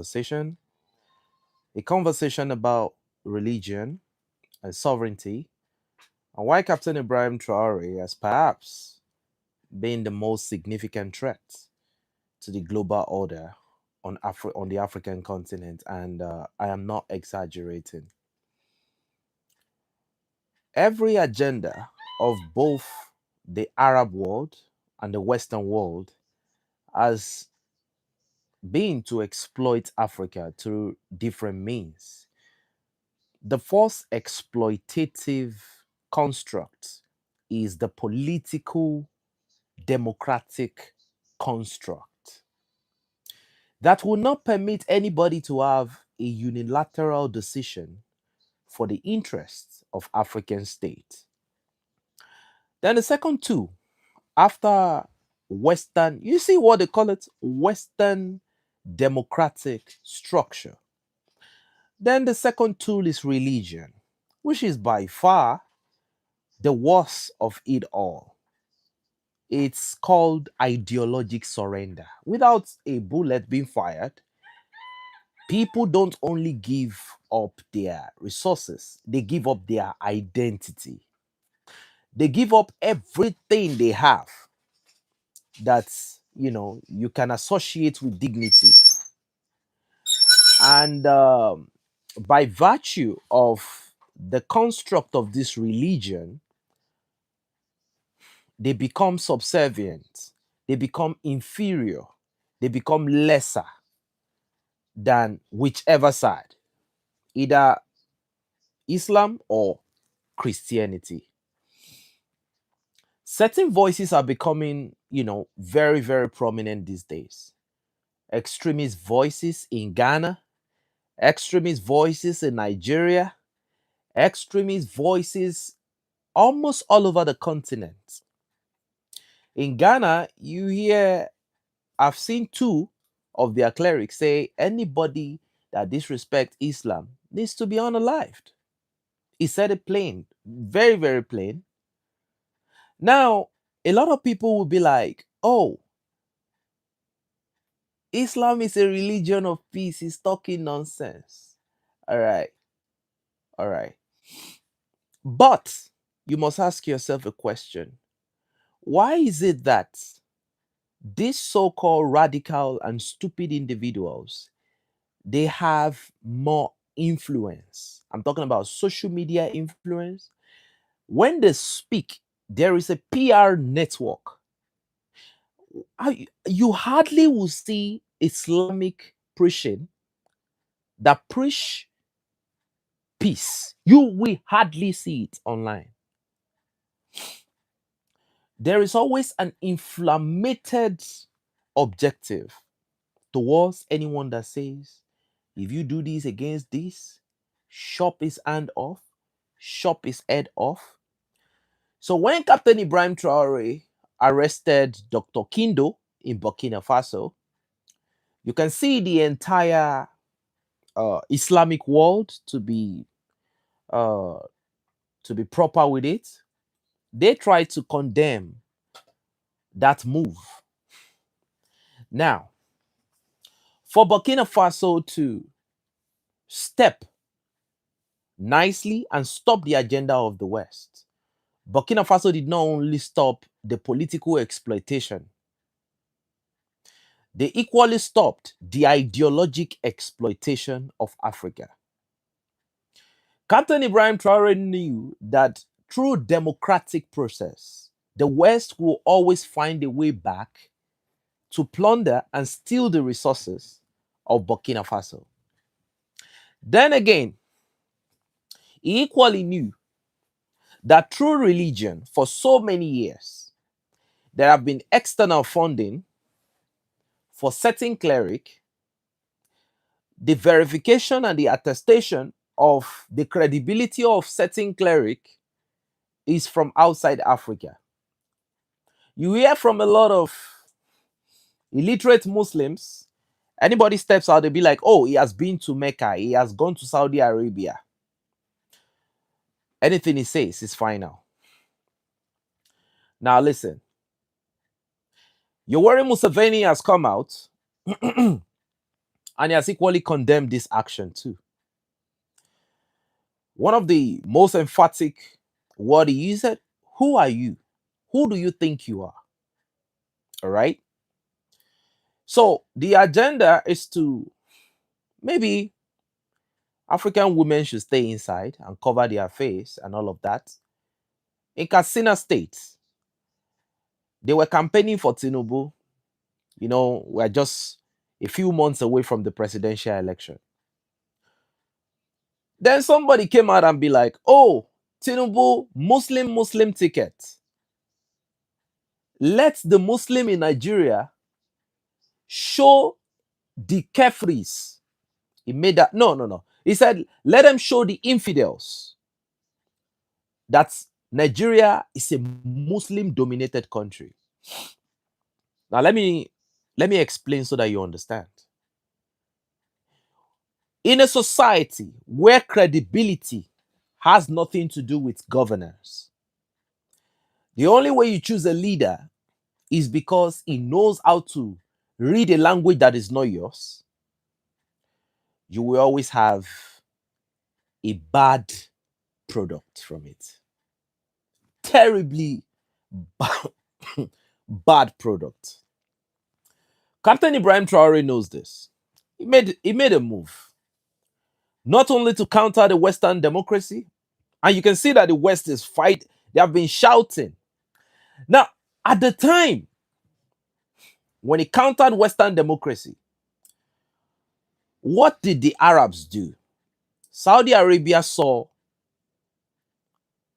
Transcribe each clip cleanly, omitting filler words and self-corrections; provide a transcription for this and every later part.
conversation, a conversation about religion and sovereignty, and why Captain Ibrahim Traore has perhaps been the most significant threat to the global order on the African continent. And I am not exaggerating. Every agenda of both the Arab world and the Western world has been to exploit Africa through different means. The first exploitative construct is the political democratic construct that will not permit anybody to have a unilateral decision for the interests of African states. Then the second two, after Western, you see what they call it, Western democratic structure. Then the second tool is religion, which is by far the worst of it all. It's called ideologic surrender. Without a bullet being fired, people don't only give up their resources, they give up their identity. They give up everything they have that you can associate with dignity. And by virtue of the construct of this religion, they become subservient, they become inferior, they become lesser than whichever side, either Islam or Christianity. Certain voices are becoming, very, very prominent these days. Extremist voices in Ghana, extremist voices in Nigeria, extremist voices almost all over the continent. In Ghana, I've seen two of their clerics say anybody that disrespects Islam needs to be unalived. He said it plain, very, very plain. Now, a lot of people will be like, oh, Islam is a religion of peace. He's talking nonsense. All right. All right. But you must ask yourself a question. Why is it that these so-called radical and stupid individuals, they have more influence? I'm talking about social media influence. When they speak, there is a PR network. You hardly will see Islamic preaching that preach peace. You will hardly see it online. There is always an inflamed objective towards anyone that says, if you do this against this, chop his hand off, chop his head off. So when Captain Ibrahim Traore arrested Dr. Kindo in Burkina Faso, you can see the entire Islamic world uh, to be proper with it. They try to condemn that move. Now, for Burkina Faso to step nicely and stop the agenda of the West, Burkina Faso did not only stop the political exploitation, they equally stopped the ideologic exploitation of Africa. Captain Ibrahim Traore knew that through democratic process, the West will always find a way back to plunder and steal the resources of Burkina Faso. Then again, he equally knew that through religion for so many years, there have been external funding for certain cleric, the verification and the attestation of the credibility of certain cleric is from outside Africa. You hear from a lot of illiterate Muslims, anybody steps out, they'll be like, oh, he has been to Mecca, he has gone to Saudi Arabia. Anything he says is final. Now listen, Yoweri Museveni has come out And he has equally condemned this action too. One of the most emphatic word he used, who are you? Who do you think you are? All right. So the agenda is to maybe African women should stay inside and cover their face and all of that. In Katsina State, they were campaigning for Tinubu. We're just a few months away from the presidential election. Then somebody came out and be like, oh, Tinubu, Muslim ticket. Let the Muslim in Nigeria show the Kefris. He made that. No, no, no. He said, let them show the infidels that Nigeria is a Muslim dominated country. Now let me explain so that you understand. In a society where credibility has nothing to do with governance, the only way you choose a leader is because he knows how to read a language that is not yours. You will always have a bad product from it. Terribly bad product. Captain Ibrahim Traore knows this. He made a move, not only to counter the Western democracy, and you can see that the West is fight. They have been shouting. Now, at the time when he countered Western democracy, what did the Arabs do? Saudi Arabia saw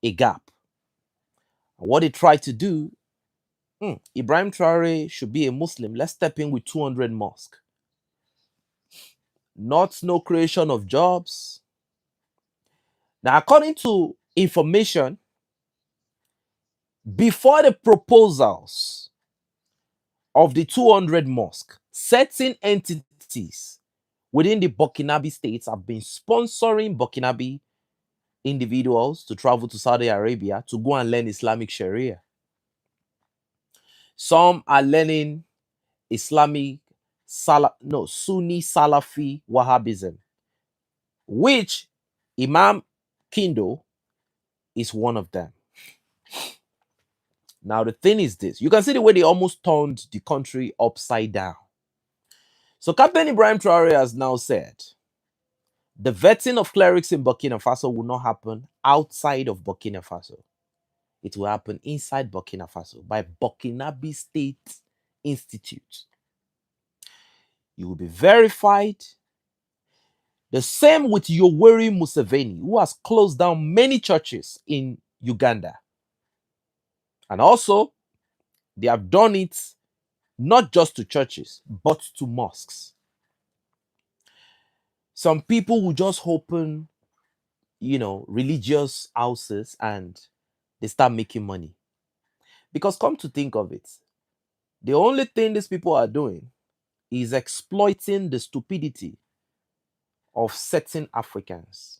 a gap. And what they tried to do, Ibrahim Traore should be a Muslim. Let's step in with 200 mosques. Not no creation of jobs. Now, according to information, before the proposals of the 200 mosque, certain entities within the Burkinabe states have been sponsoring Burkinabe individuals to travel to Saudi Arabia to go and learn Islamic Sharia. Some are learning Sunni Salafi Wahhabism, which Imam Kindo is one of them. Now, the thing is this. You can see the way they almost turned the country upside down. So Captain Ibrahim Traore has now said, the vetting of clerics in Burkina Faso will not happen outside of Burkina Faso. It will happen inside Burkina Faso by Burkinabe State Institute. You will be verified. The same with Yoweri Museveni, who has closed down many churches in Uganda. And also, they have done it not just to churches, but to mosques. Some people will just open, religious houses and they start making money. Because come to think of it, the only thing these people are doing is exploiting the stupidity of certain Africans.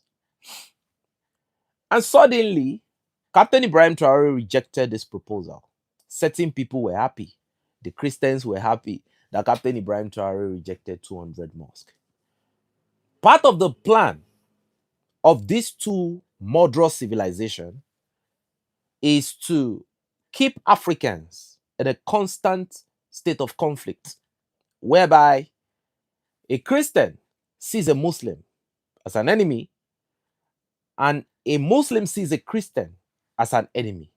And suddenly, Captain Ibrahim Traore rejected this proposal. Certain people were happy. The Christians were happy that Captain Ibrahim Traore rejected 200 mosques. Part of the plan of these two murderous civilizations is to keep Africans in a constant state of conflict, whereby a Christian sees a Muslim as an enemy and a Muslim sees a Christian as an enemy.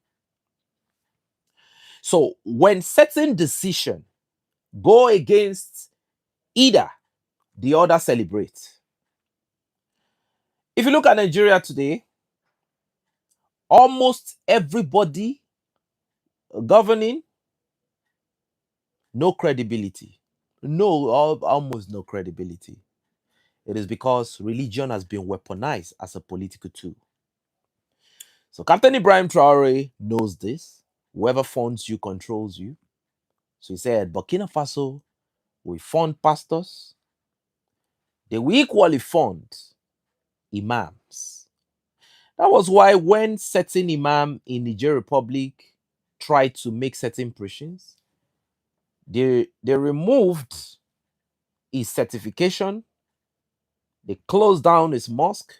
So when certain decisions go against either, the other celebrates. If you look at Nigeria today, almost everybody governing, no credibility. Almost no credibility. It is because religion has been weaponized as a political tool. So Captain Ibrahim Traore knows this. Whoever funds you controls you. So he said, Burkina Faso will fund pastors. They will equally fund imams. That was why when certain imam in Niger Republic tried to make certain preachings, they removed his certification, they closed down his mosque,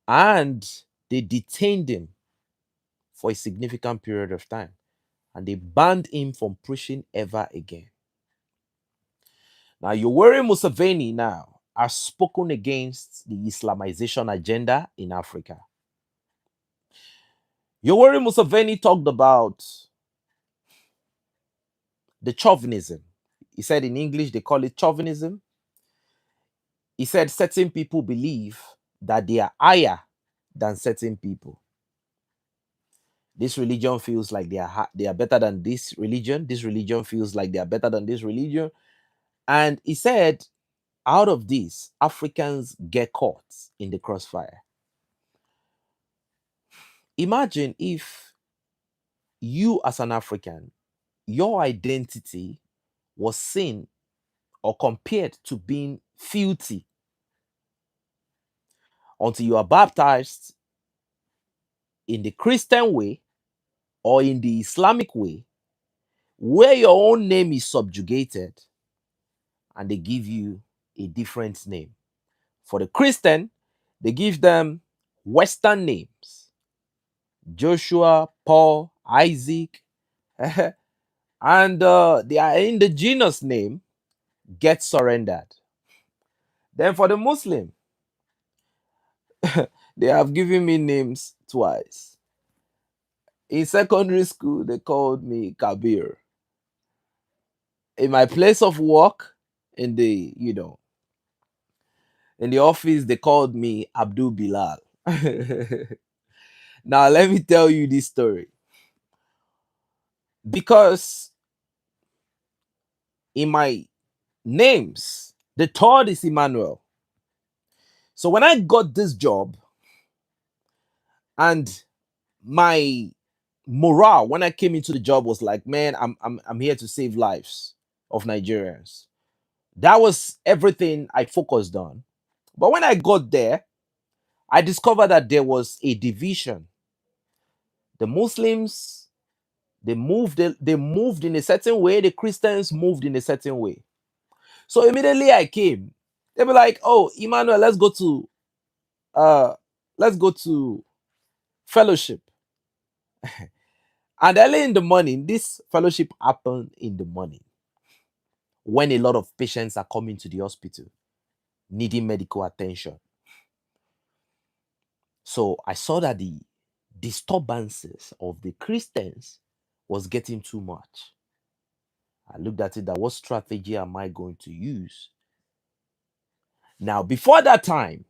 and they detained him for a significant period of time. And they banned him from preaching ever again. Now, Yoweri Museveni now has spoken against the Islamization agenda in Africa. Yoweri Museveni talked about the chauvinism. He said in English they call it chauvinism. He said certain people believe that they are higher than certain people. This religion feels like they are better than this religion. This religion feels like they are better than this religion. And he said, out of this, Africans get caught in the crossfire. Imagine if you, as an African, your identity was seen or compared to being filthy until you are baptized in the Christian way or in the Islamic way, where your own name is subjugated and they give you a different name. For the Christian, they give them Western names: Joshua, Paul, Isaac, and their indigenous name gets surrendered. Then for the Muslim, they have given me names twice. In secondary school, they called me Kabir. In my place of work, in the in the office, they called me Abdul Bilal. Now let me tell you this story, because in my names, the third is Emmanuel. So when I got this job, and my morale when I came into the job was like, man, I'm here to save lives of Nigerians. That was everything I focused on. But when I got there, I discovered that there was a division. The Muslims, they moved in a certain way, the Christians moved in a certain way. So immediately I came, they were like, oh, Emmanuel, uh let's go to fellowship. And early in the morning, this fellowship happened in the morning when a lot of patients are coming to the hospital needing medical attention. So I saw that the disturbances of the Christians was getting too much. I looked at it, that what strategy am I going to use? Now, before that time,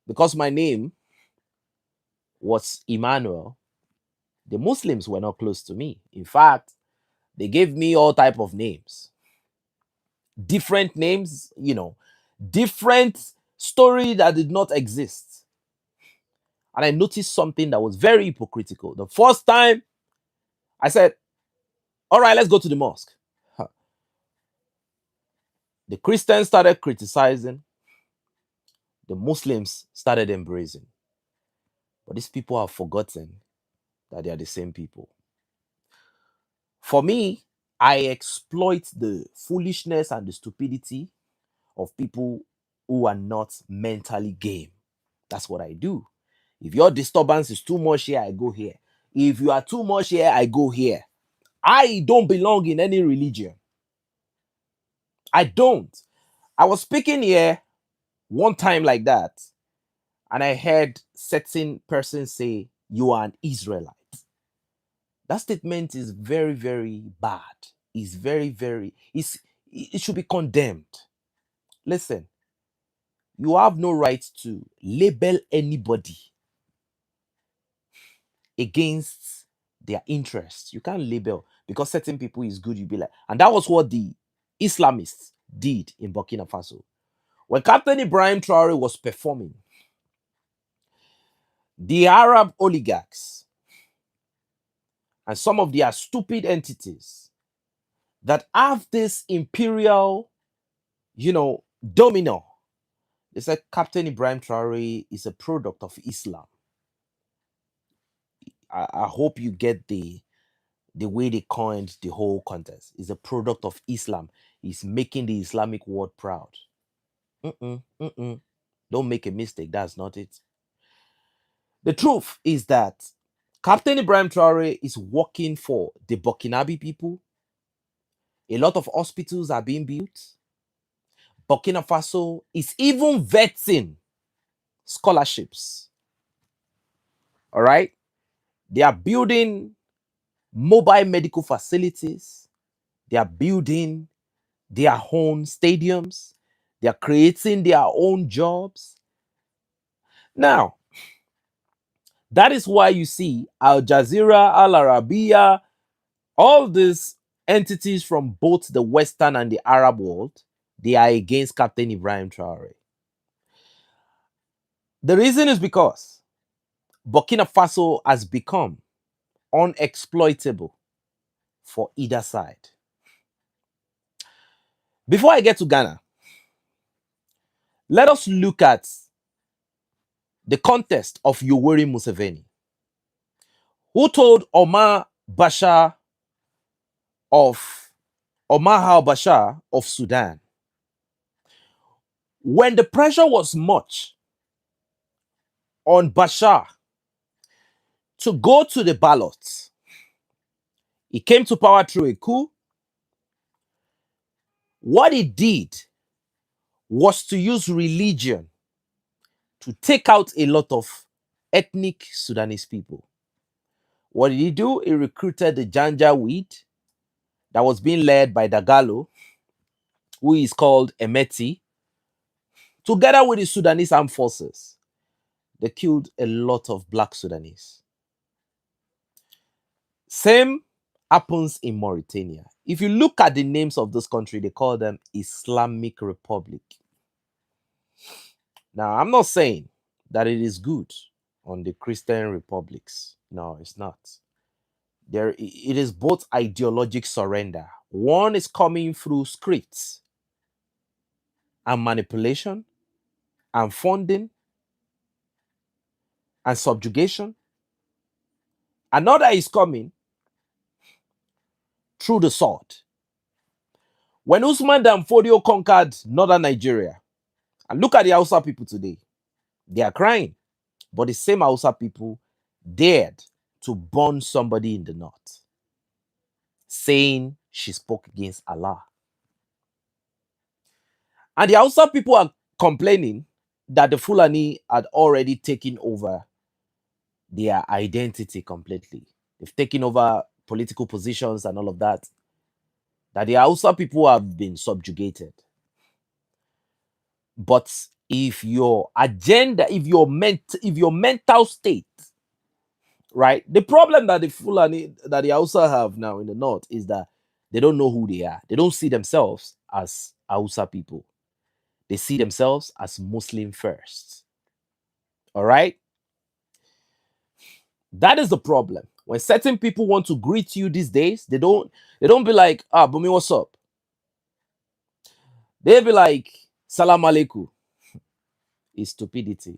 because my name was Emmanuel, the Muslims were not close to me. In fact, they gave me all type of names, different names, different story that did not exist. And I noticed something that was very hypocritical. The first time I said, all right, let's go to the mosque. The Christians started criticizing, the Muslims started embracing. But these people have forgotten that they are the same people. For me, I exploit the foolishness and the stupidity of people who are not mentally game. That's what I do. If your disturbance is too much here, I go here. If you are too much here, I go here. I don't belong in any religion. I don't. I was speaking here one time like that, and I heard certain persons say, you are an Israelite. That statement is very, very bad. It's very, very, it should be condemned. Listen, you have no right to label anybody against their interests. You can't label because certain people is good, you be like, and that was what the Islamists did in Burkina Faso. When Captain Ibrahim Traore was performing, the Arab oligarchs and some of their stupid entities that have this imperial, domino, they said Captain Ibrahim Traore is a product of Islam. I hope you get the way they coined the whole contest. Is a product of Islam. is making the Islamic world proud. Mm-mm, mm-mm. Don't make a mistake. That's not it. The truth is that Captain Ibrahim Traore is working for the Burkinabe people. A lot of hospitals are being built. Burkina Faso is even vetting scholarships. All right. They are building mobile medical facilities. They are building their own stadiums. They are creating their own jobs. Now, that is why you see Al Jazeera, Al Arabiya, all these entities from both the Western and the Arab world, they are against Captain Ibrahim Traore. The reason is because Burkina Faso has become unexploitable for either side. Before I get to Ghana, let us look at the context of Yoweri Museveni, who told of Omar al-Bashir of Sudan, when the pressure was much on Bashar to go to the ballots, he came to power through a coup. What he did was to use religion to take out a lot of ethnic Sudanese people. What did he do? He recruited the Janjaweed that was being led by Dagalo, who is called Emeti, together with the Sudanese armed forces. They killed a lot of black Sudanese. Same happens in Mauritania. If you look at the names of this country, they call them Islamic Republic. Now, I'm not saying that it is good on the Christian republics. No, it's not. It is both ideologic surrender. One is coming through scripts and manipulation and funding and subjugation. Another is coming through the sword. When Usman Dan Fodio conquered northern Nigeria, and look at the Hausa people today, they are crying. But the same Hausa people dared to burn somebody in the north, saying she spoke against Allah. And the Hausa people are complaining that the Fulani had already taken over their identity completely. They've taken over political positions and all of that. That the Hausa people have been subjugated. But if your agenda, if your mental state, right? The problem that the Fulani, that the Hausa have now in the north is that they don't know who they are. They don't see themselves as Hausa people. They see themselves as Muslim first. All right? That is the problem. When certain people want to greet you these days, they don't be like, ah, Bumi, what's up? They be like, Salam alaikum. It's stupidity.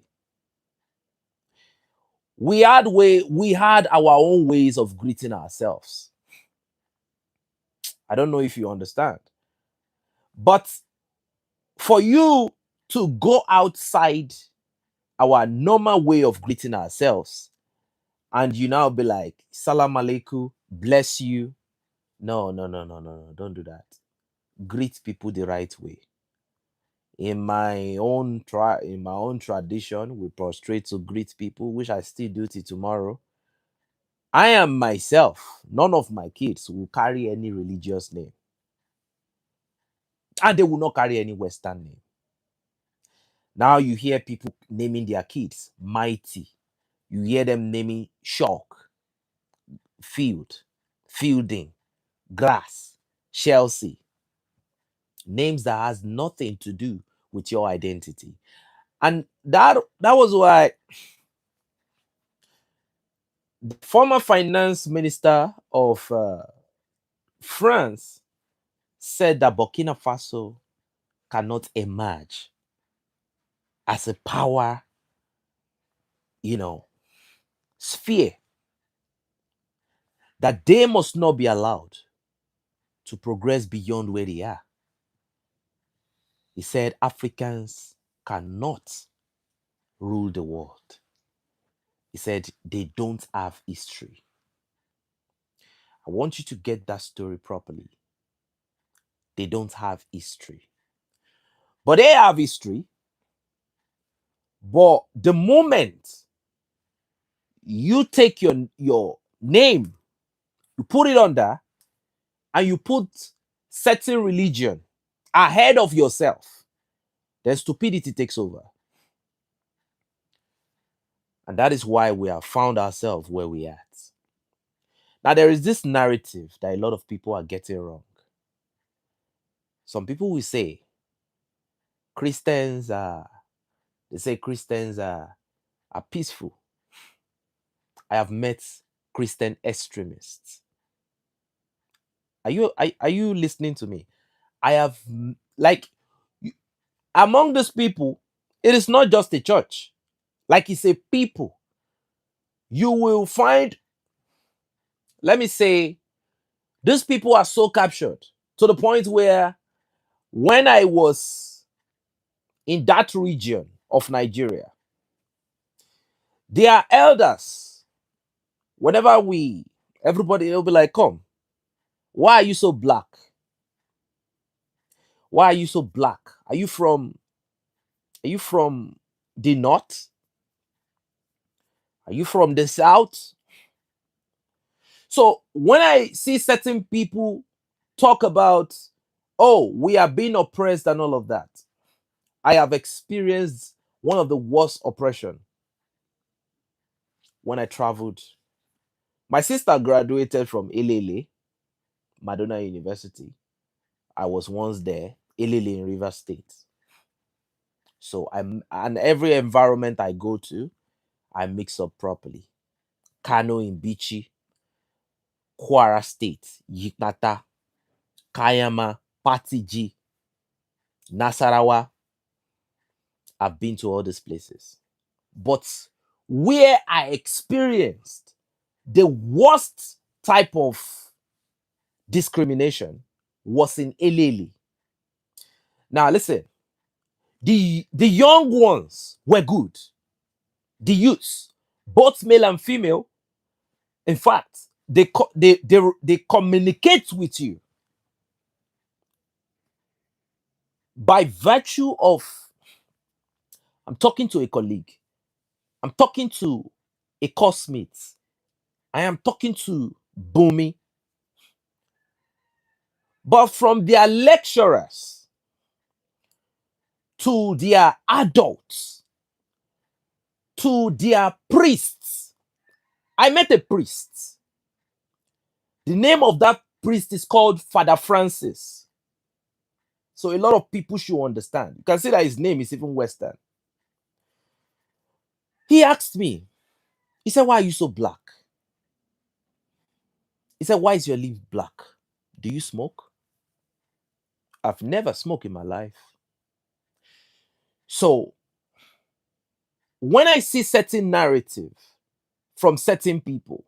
We had our own ways of greeting ourselves. I don't know if you understand. But for you to go outside our normal way of greeting ourselves and you now be like, Salam alaikum, bless you. No, no, no, no, no, no. Don't do that. Greet people the right way. In my own tradition, we prostrate to greet people, which I still do till tomorrow. I am myself. None of my kids will carry any religious name. And they will not carry any Western name. Now you hear people naming their kids Mighty. You hear them naming Shock, Field, Fielding, Grass, Chelsea. Names that has nothing to do with your identity. And that was why the former finance minister of France said that Burkina Faso cannot emerge as a power, sphere, that they must not be allowed to progress beyond where they are. He said Africans cannot rule the world. He said they don't have history. I want you to get that story properly. They don't have history. But they have history. But the moment you take your name, you put it under, and you put certain religion ahead of yourself, then stupidity takes over. And that is why we have found ourselves where we are at. Now, there is this narrative that a lot of people are getting wrong. Some people will say Christians are, they say Christians are peaceful. I have met Christian extremists. Are you listening to me? I have like among these people, it is not just a church. Like it's a people. You will find, let me say, these people are so captured to the point where when I was in that region of Nigeria, their elders, whenever everybody will be like, come, why are you so black? Why are you so black? Are you from the north? Are you from the south? So when I see certain people talk about, oh, we are being oppressed and all of that, I have experienced one of the worst oppression when I traveled. My sister graduated from Elele, Madonna University. I was once there, Elele in River State. So and every environment I go to, I mix up properly. Kano in Bichi, Kwara State, Yiknata, Kayama, Patiji, Nasarawa. I've been to all these places. But where I experienced the worst type of discrimination was in Elele. Now listen, the young ones were good. The youths, both male and female, in fact, they communicate with you by virtue of, I'm talking to a colleague, I'm talking to a coursemate, I am talking to Bumi, but from their lecturers to their adults to their priests. I met a priest. The name of that priest is called Father Francis. So a lot of people should understand. You can see that his name is even Western. He asked me, he said, why are you so black? He said, why is your lip black? Do you smoke? I've never smoked in my life. So when I see certain narrative from certain people,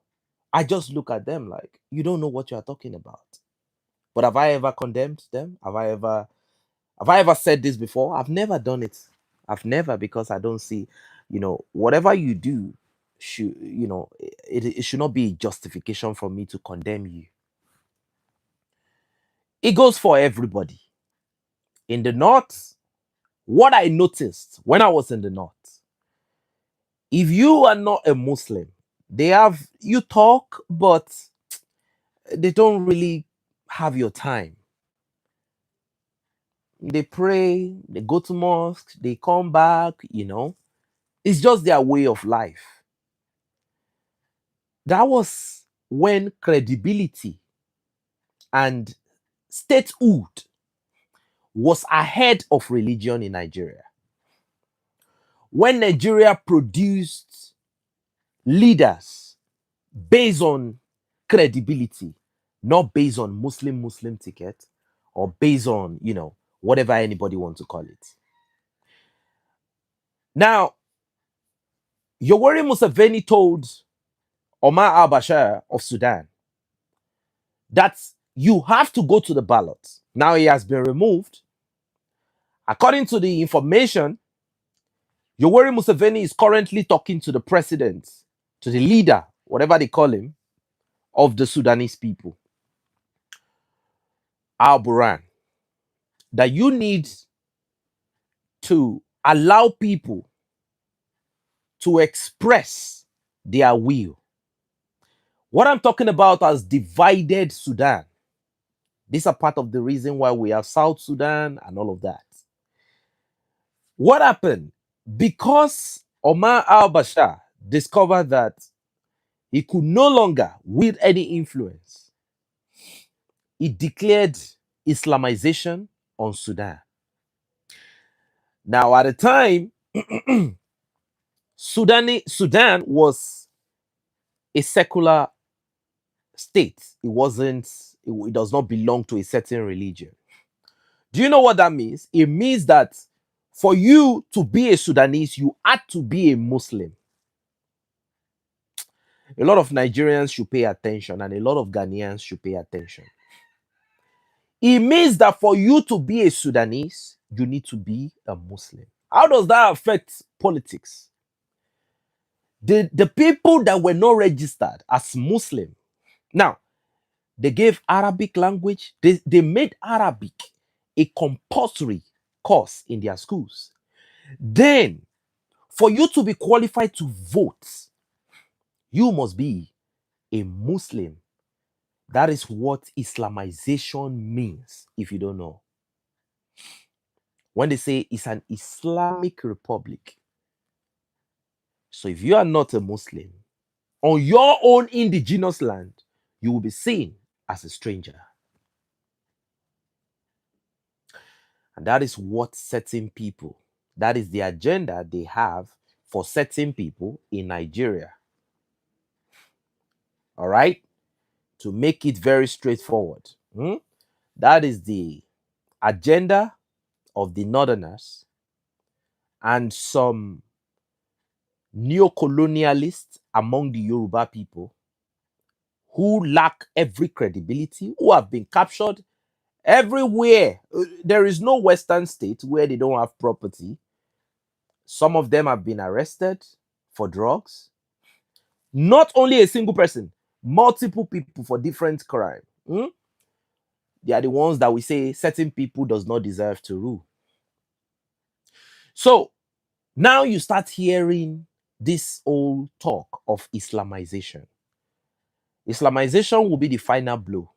I just look at them like, you don't know what you are talking about. But have I ever condemned them? Have I ever said this before? I've never done it. I've never, because I don't see, whatever you do should, it should not be a justification for me to condemn you. It goes for everybody. In the north, what I noticed when I was in the north, if you are not a Muslim, you talk, but they don't really have your time. They pray, they go to mosque, they come back, It's just their way of life. That was when credibility and statehood was ahead of religion in Nigeria. When Nigeria produced leaders based on credibility, not based on Muslim ticket or based on, whatever anybody wants to call it. Now, Yoweri Museveni told Omar al-Bashir of Sudan that you have to go to the ballot. Now he has been removed. According to the information, Yoweri Museveni is currently talking to the president, to the leader, whatever they call him, of the Sudanese people, Al Buran, that you need to allow people to express their will. What I'm talking about has divided Sudan. These are part of the reason why we have South Sudan and all of that. What happened? Because Omar al-Bashir discovered that he could no longer wield any influence, he declared Islamization on Sudan. Now, at the time, Sudan was a secular state. It does not belong to a certain religion. Do you know what that means? It means that for you to be a Sudanese, you had to be a Muslim. A lot of Nigerians should pay attention, and a lot of Ghanaians should pay attention. It means that for you to be a Sudanese, you need to be a Muslim. How does that affect politics? The people that were not registered as Muslim, now, they gave Arabic language. They made Arabic a compulsory course in their schools. Then, for you to be qualified to vote, you must be a Muslim. That is what Islamization means, if you don't know. When they say it's an Islamic republic. So if you are not a Muslim, on your own indigenous land, you will be seen as a stranger. And that is what certain people, that is the agenda they have for certain people in Nigeria. All right? To make it very straightforward. That is the agenda of the Northerners and some neo-colonialists among the Yoruba people who lack every credibility, who have been captured everywhere. There is no Western state where they don't have property. Some of them have been arrested for drugs. Not only a single person, multiple people for different crime. They are the ones that we say certain people does not deserve to rule. So now you start hearing this old talk of Islamization. Islamization will be the final blow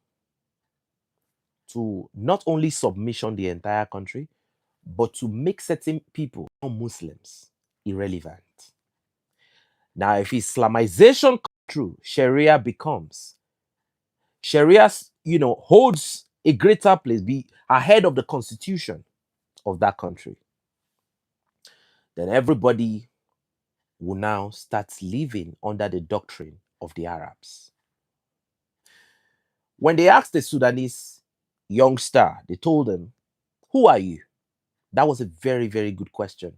to not only submission the entire country, but to make certain people, non-Muslims, irrelevant. Now, if Islamization comes true, Sharia holds a greater place, be ahead of the constitution of that country. Then everybody will now start living under the doctrine of the Arabs. When they asked the Sudanese youngster, they told him, "Who are you?" That was a very, very good question.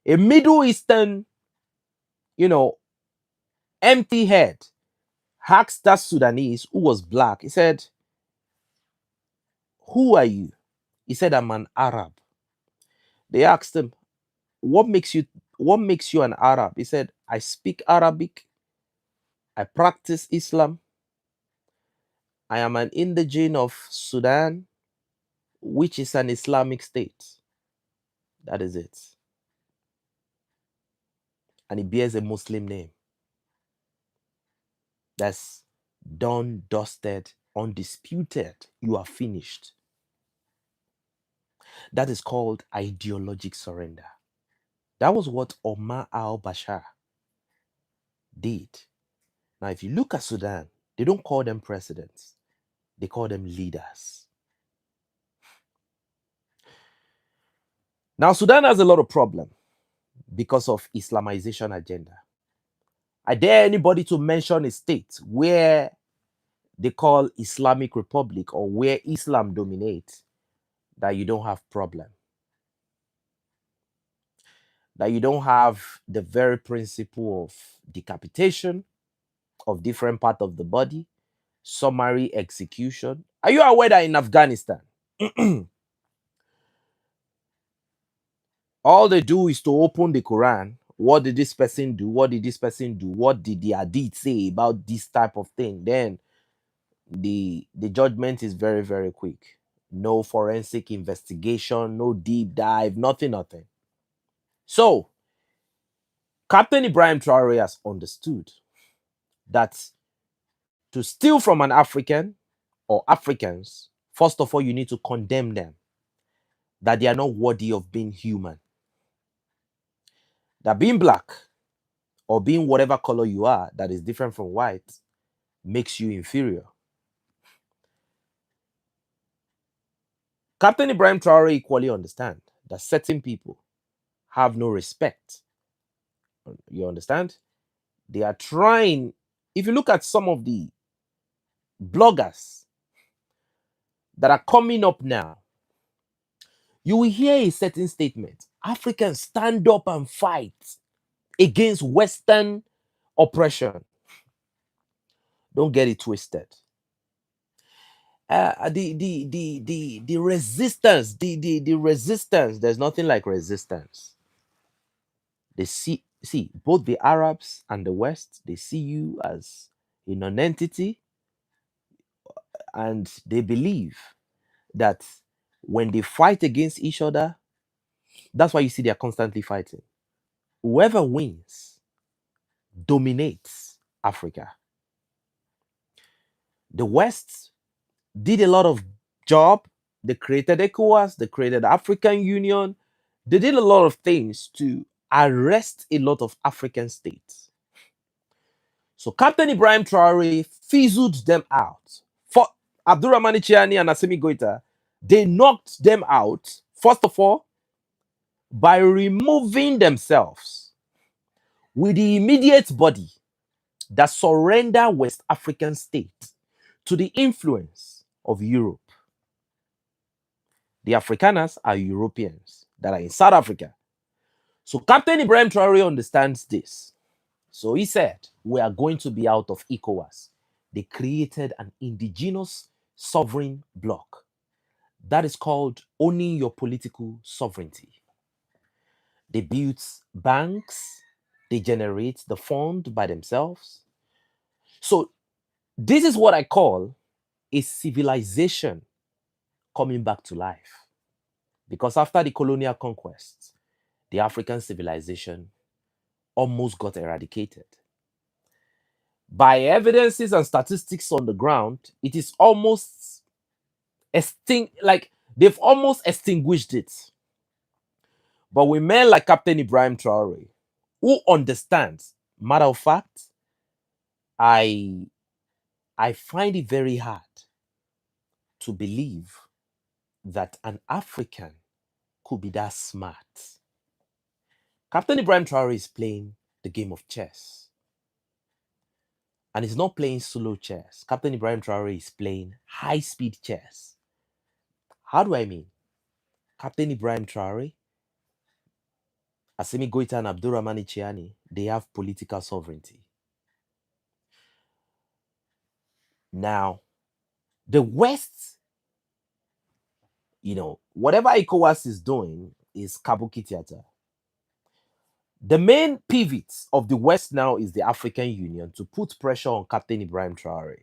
A Middle Eastern, empty head asked that Sudanese who was black. He said, "Who are you?" He said, "I'm an Arab." They asked him, what makes you an Arab?" He said, "I speak Arabic. I practice Islam. I am an indigene of Sudan, which is an Islamic state. That is it." And he bears a Muslim name. That's done, dusted, undisputed. You are finished. That is called ideologic surrender. That was what Omar al-Bashir did. Now, if you look at Sudan, they don't call them presidents. They call them leaders. Now, Sudan has a lot of problem because of Islamization agenda. I dare anybody to mention a state where they call Islamic Republic or where Islam dominates that you don't have problem. That you don't have the very principle of decapitation of different part of the body, summary execution. Are you aware that in Afghanistan, All they do is to open the Quran. What did this person do? What did this person do? What did the Hadith say about this type of thing? Then the judgment is very, very quick. No forensic investigation, no deep dive, nothing. So Captain Ibrahim Traore has understood that to steal from an African or Africans, first of all, you need to condemn them, that they are not worthy of being human. That being black or being whatever color you are that is different from white makes you inferior. Captain Ibrahim Traore equally understands that certain people have no respect. You understand? They are trying. If you look at some of the bloggers that are coming up now, you will hear a certain statement. Africans stand up and fight against Western oppression. Don't get it twisted. The resistance, the resistance. There's nothing like resistance. They see both the Arabs and the West. They see you as a non-entity, and they believe that when they fight against each other, that's why you see they're constantly fighting. Whoever wins dominates Africa. The West did a lot of job. They created ECOWAS, they created African Union. They did a lot of things to arrest a lot of African states. So Captain Ibrahim Traore fizzled them out. For Abdurrahmani Chiani and Assimi Goita, they knocked them out, first of all, by removing themselves with the immediate body that surrender West African states to the influence of Europe. The Afrikaners are Europeans that are in South Africa. So Captain Ibrahim Traore understands this. So he said, we are going to be out of ECOWAS. They created an indigenous sovereign bloc. That is called owning your political sovereignty. They built banks. They generate the fund by themselves. So this is what I call a civilization coming back to life. Because after the colonial conquest, the African civilization almost got eradicated. By evidences and statistics on the ground, it is almost like they've almost extinguished it. But with men like Captain Ibrahim Traore, who understands, matter of fact, I find it very hard to believe that an African could be that smart. Captain Ibrahim Traore is playing the game of chess. And he's not playing solo chess. Captain Ibrahim Traore is playing high-speed chess. How do I mean? Captain Ibrahim Traore, Assimi Goita and Abdurrahmani Chiani, they have political sovereignty. Now, the West, whatever ECOWAS is doing is kabuki theater. The main pivot of the West now is the African Union to put pressure on Captain Ibrahim Traore.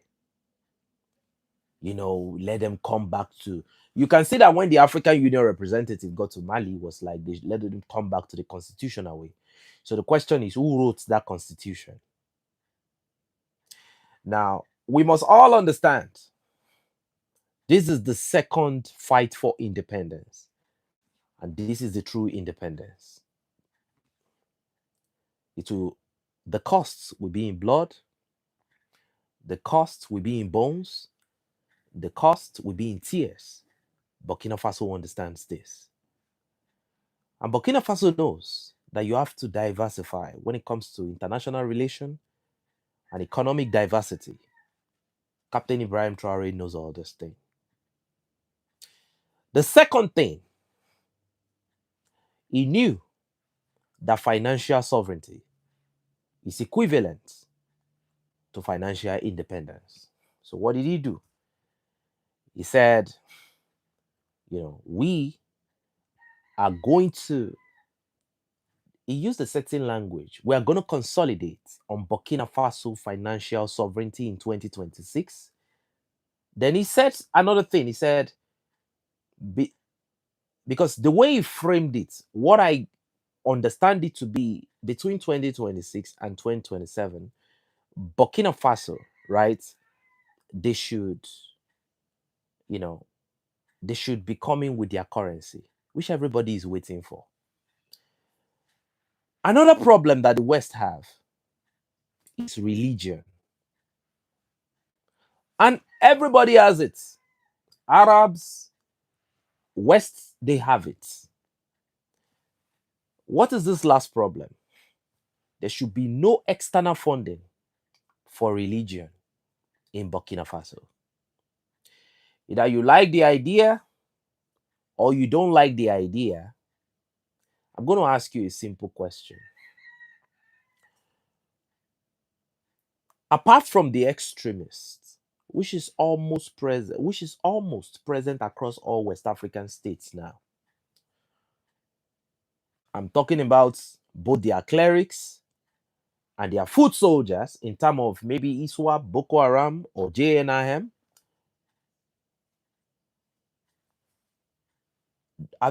Let them come back to... You can see that when the African Union representative got to Mali, was like they let them come back to the constitutional way. So the question is, who wrote that constitution? Now, we must all understand, this is the second fight for independence. And this is the true independence. The costs will be in blood. The costs will be in bones. The cost will be in tears. Burkina Faso understands this. And Burkina Faso knows that you have to diversify when it comes to international relation and economic diversity. Captain Ibrahim Traore knows all this thing. The second thing, he knew that financial sovereignty is equivalent to financial independence. So what did he do? He said, we are going to he used a certain language. We are going to consolidate on Burkina Faso financial sovereignty in 2026. Then he said another thing. He said, be, because the way he framed it, what I understand it to be between 2026 and 2027, Burkina Faso, right? They should, you know, they should be coming with their currency, which everybody is waiting for. Another problem that the West have is religion. And everybody has it. Arabs, West, they have it. What is this last problem? There should be no external funding for religion in Burkina Faso. Either you like the idea or you don't like the idea. I'm going to ask you a simple question. Apart from the extremists, which is almost present across all West African states now. I'm talking about both their clerics and their foot soldiers in terms of maybe ISWA, Boko Haram, or JNIM.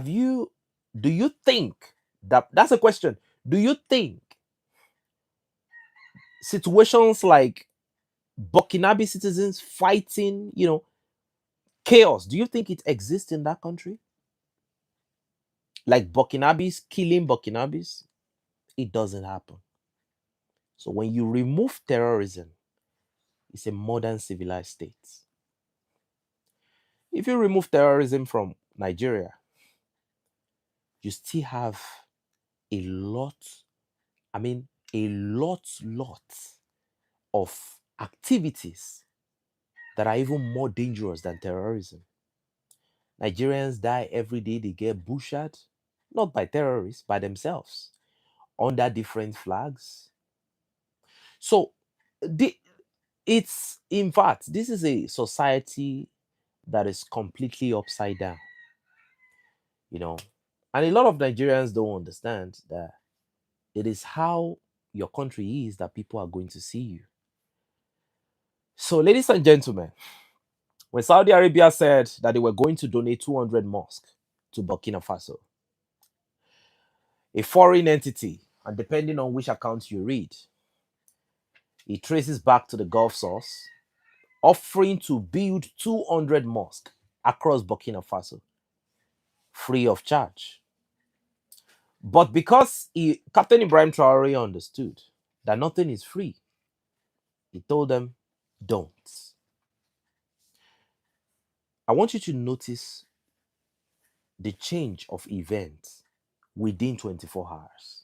Do you think that's a question? Do you think situations like Burkinabe citizens fighting, chaos, do you think it exists in that country? Like Burkinabes killing Burkinabes? It doesn't happen. So when you remove terrorism, it's a modern civilized state. If you remove terrorism from Nigeria, you still have a lot, a lot of activities that are even more dangerous than terrorism. Nigerians die every day, they get butchered, not by terrorists, by themselves, under different flags. So in fact, this is a society that is completely upside down, you know. And a lot of Nigerians don't understand that it is how your country is that people are going to see you. So, ladies and gentlemen, when Saudi Arabia said that they were going to donate 200 mosques to Burkina Faso, a foreign entity, and depending on which account you read, it traces back to the Gulf source, offering to build 200 mosques across Burkina Faso, free of charge. But because Captain Ibrahim Traore understood that nothing is free, he told them, don't. I want you to notice the change of events within 24 hours.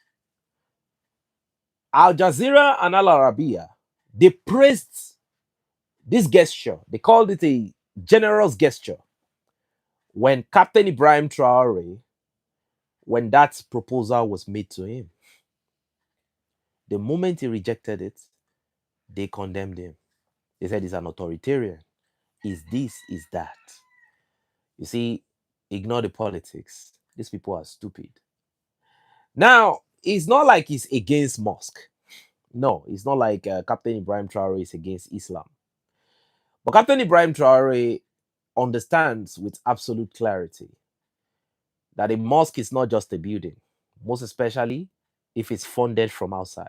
Al Jazeera and Al Arabiya, they praised this gesture. They called it a generous gesture when Captain Ibrahim Traore, when that proposal was made to him. The moment he rejected it, they condemned him. They said he's an authoritarian. Is this, is that. You see, ignore the politics. These people are stupid. Now, it's not like he's against mosque. No, it's not like Captain Ibrahim Traore is against Islam. But Captain Ibrahim Traore understands with absolute clarity that a mosque is not just a building, most especially if it's funded from outside.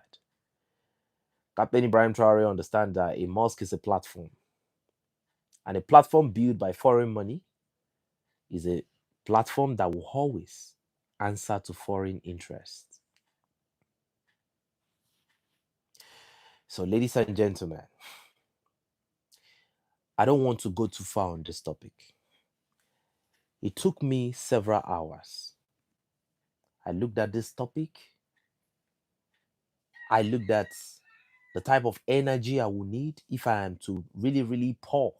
Captain Ibrahim Traore understands that a mosque is a platform. And a platform built by foreign money is a platform that will always answer to foreign interests. So, ladies and gentlemen, I don't want to go too far on this topic. It took me several hours. I looked at this topic. I looked at the type of energy I will need if I am to really, really pour,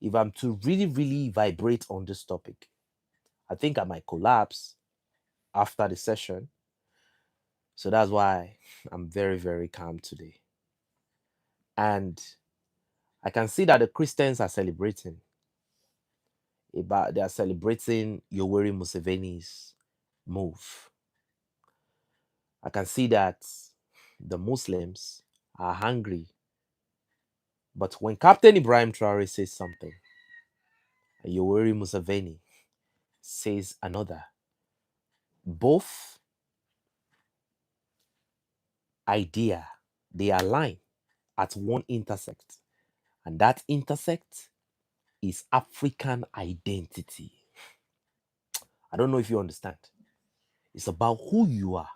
if I'm to really, really vibrate on this topic. I think I might collapse after the session. So that's why I'm very, very calm today. And I can see that the Christians are celebrating. They are celebrating Yoweri Museveni's move. I can see that the Muslims are hungry. But when Captain Ibrahim Traore says something, and Yoweri Museveni says another, both idea, they align at one intersect. And that intersect is African identity. I don't know if you understand. It's about who you are,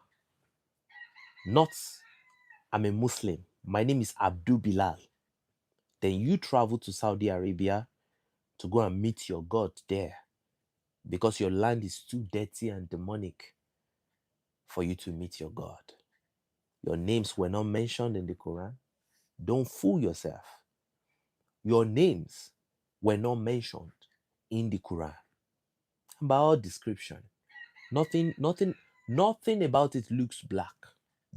not I'm a Muslim. My name is Abdul Bilal. Then you travel to Saudi Arabia to go and meet your God there because your land is too dirty and demonic for you to meet your God. Your names were not mentioned in the Quran. Don't fool yourself. Your names were not mentioned in the Quran. By all description, nothing about it looks black.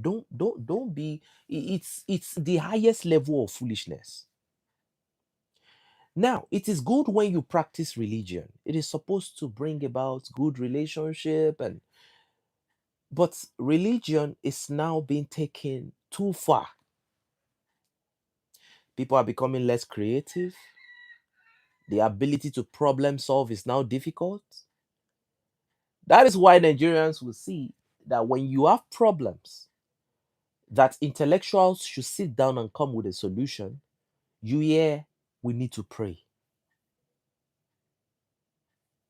Don't be. It's the highest level of foolishness. Now, it is good when you practice religion. It is supposed to bring about good relationship but religion is now being taken too far. People are becoming less creative. The ability to problem solve is now difficult. That is why Nigerians will see that when you have problems, that intellectuals should sit down and come with a solution, you hear we need to pray.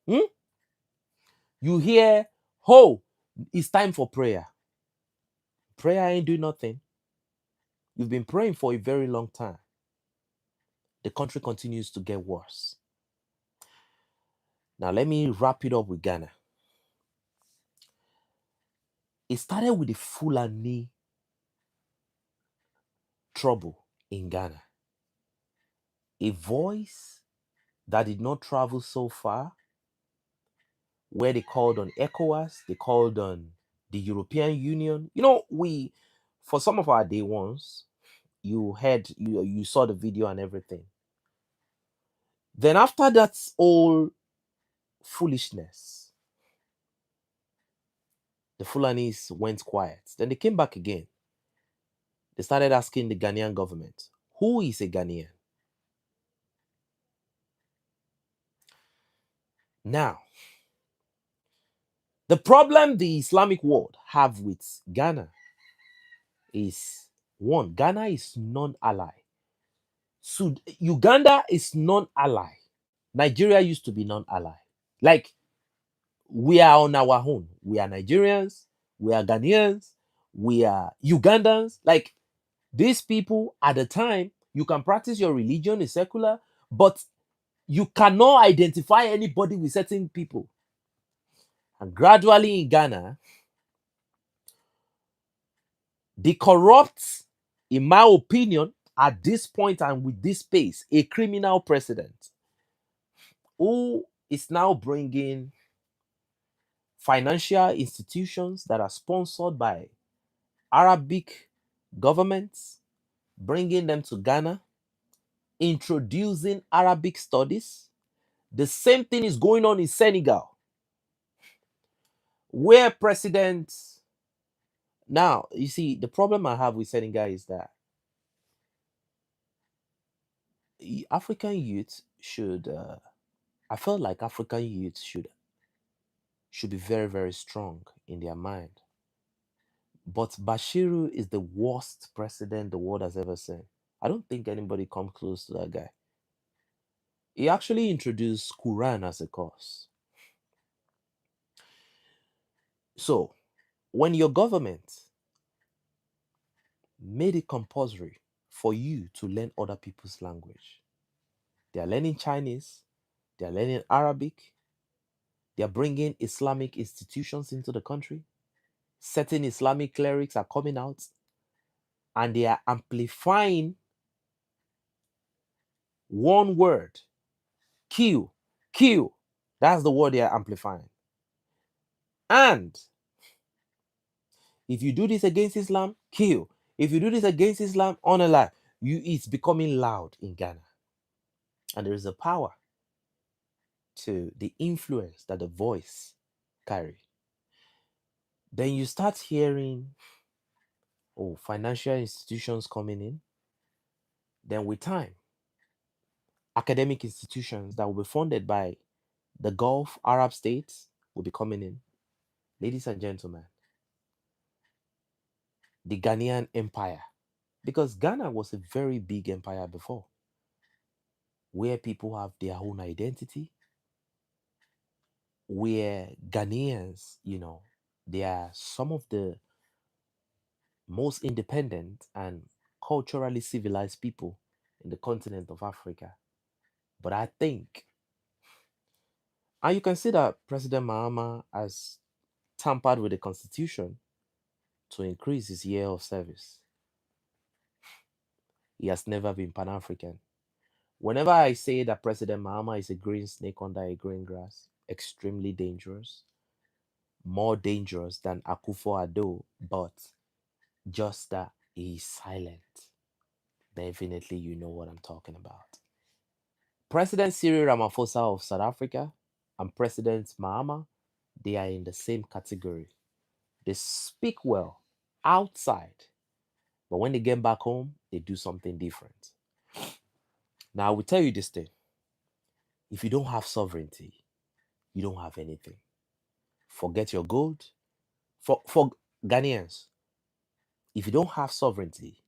Hmm? You hear, oh, it's time for prayer. Prayer ain't doing nothing. You've been praying for a very long time. The country continues to get worse. Now, let me wrap it up with Ghana. It started with the Fulani trouble in Ghana. A voice that did not travel so far, where they called on ECOWAS, they called on the European Union. For some of our day ones, you saw the video and everything. Then after that all foolishness, the Fulanis went quiet. Then they came back again. They started asking the Ghanaian government, who is a Ghanaian? Now, the problem the Islamic world have with Ghana is one, Ghana is non-ally. Uganda is non-ally. Nigeria used to be non-ally. Like, we are on our own. We are Nigerians, we are Ghanaians, we are Ugandans. Like, these people at the time, you can practice your religion, is secular, but you cannot identify anybody with certain people. And gradually in Ghana, the corrupt, in my opinion, at this point and with this pace, a criminal president who is now bringing financial institutions that are sponsored by Arabic governments, bringing them to Ghana, introducing Arabic studies. The same thing is going on in Senegal, where presidents. Now, you see, the problem I have with Senegal is that African youth should, I felt like African youth should be very, very strong in their mind. But Bashiru is the worst president the world has ever seen. I don't think anybody come close to that guy. He actually introduced Quran as a course. So, when your government made it compulsory for you to learn other people's language, they are learning Chinese, they are learning Arabic, they are bringing Islamic institutions into the country, certain Islamic clerics are coming out, and they are amplifying one word, Q, Q. That's the word they are amplifying. And if you do this against Islam, kill. If you do this against Islam, honor life. It's becoming loud in Ghana. And there is a power to the influence that the voice carry. Then you start hearing, oh, financial institutions coming in. Then with time, academic institutions that will be funded by the Gulf Arab states will be coming in. Ladies and gentlemen, the Ghanaian empire, because Ghana was a very big empire before, where people have their own identity, where Ghanaians, they are some of the most independent and culturally civilized people in the continent of Africa. But I think, and you can see that President Mahama has tampered with the constitution to increase his year of service. He has never been Pan African. Whenever I say that President Mahama is a green snake under a green grass, extremely dangerous, more dangerous than Akufo-Addo, but just that he's silent. Definitely, you know what I'm talking about. President Cyril Ramaphosa of South Africa and President Mahama, they are in the same category. They speak well outside, but when they get back home, they do something different. Now, I will tell you this thing: if you don't have sovereignty, you don't have anything. Forget your gold. For Ghanaians, if you don't have sovereignty,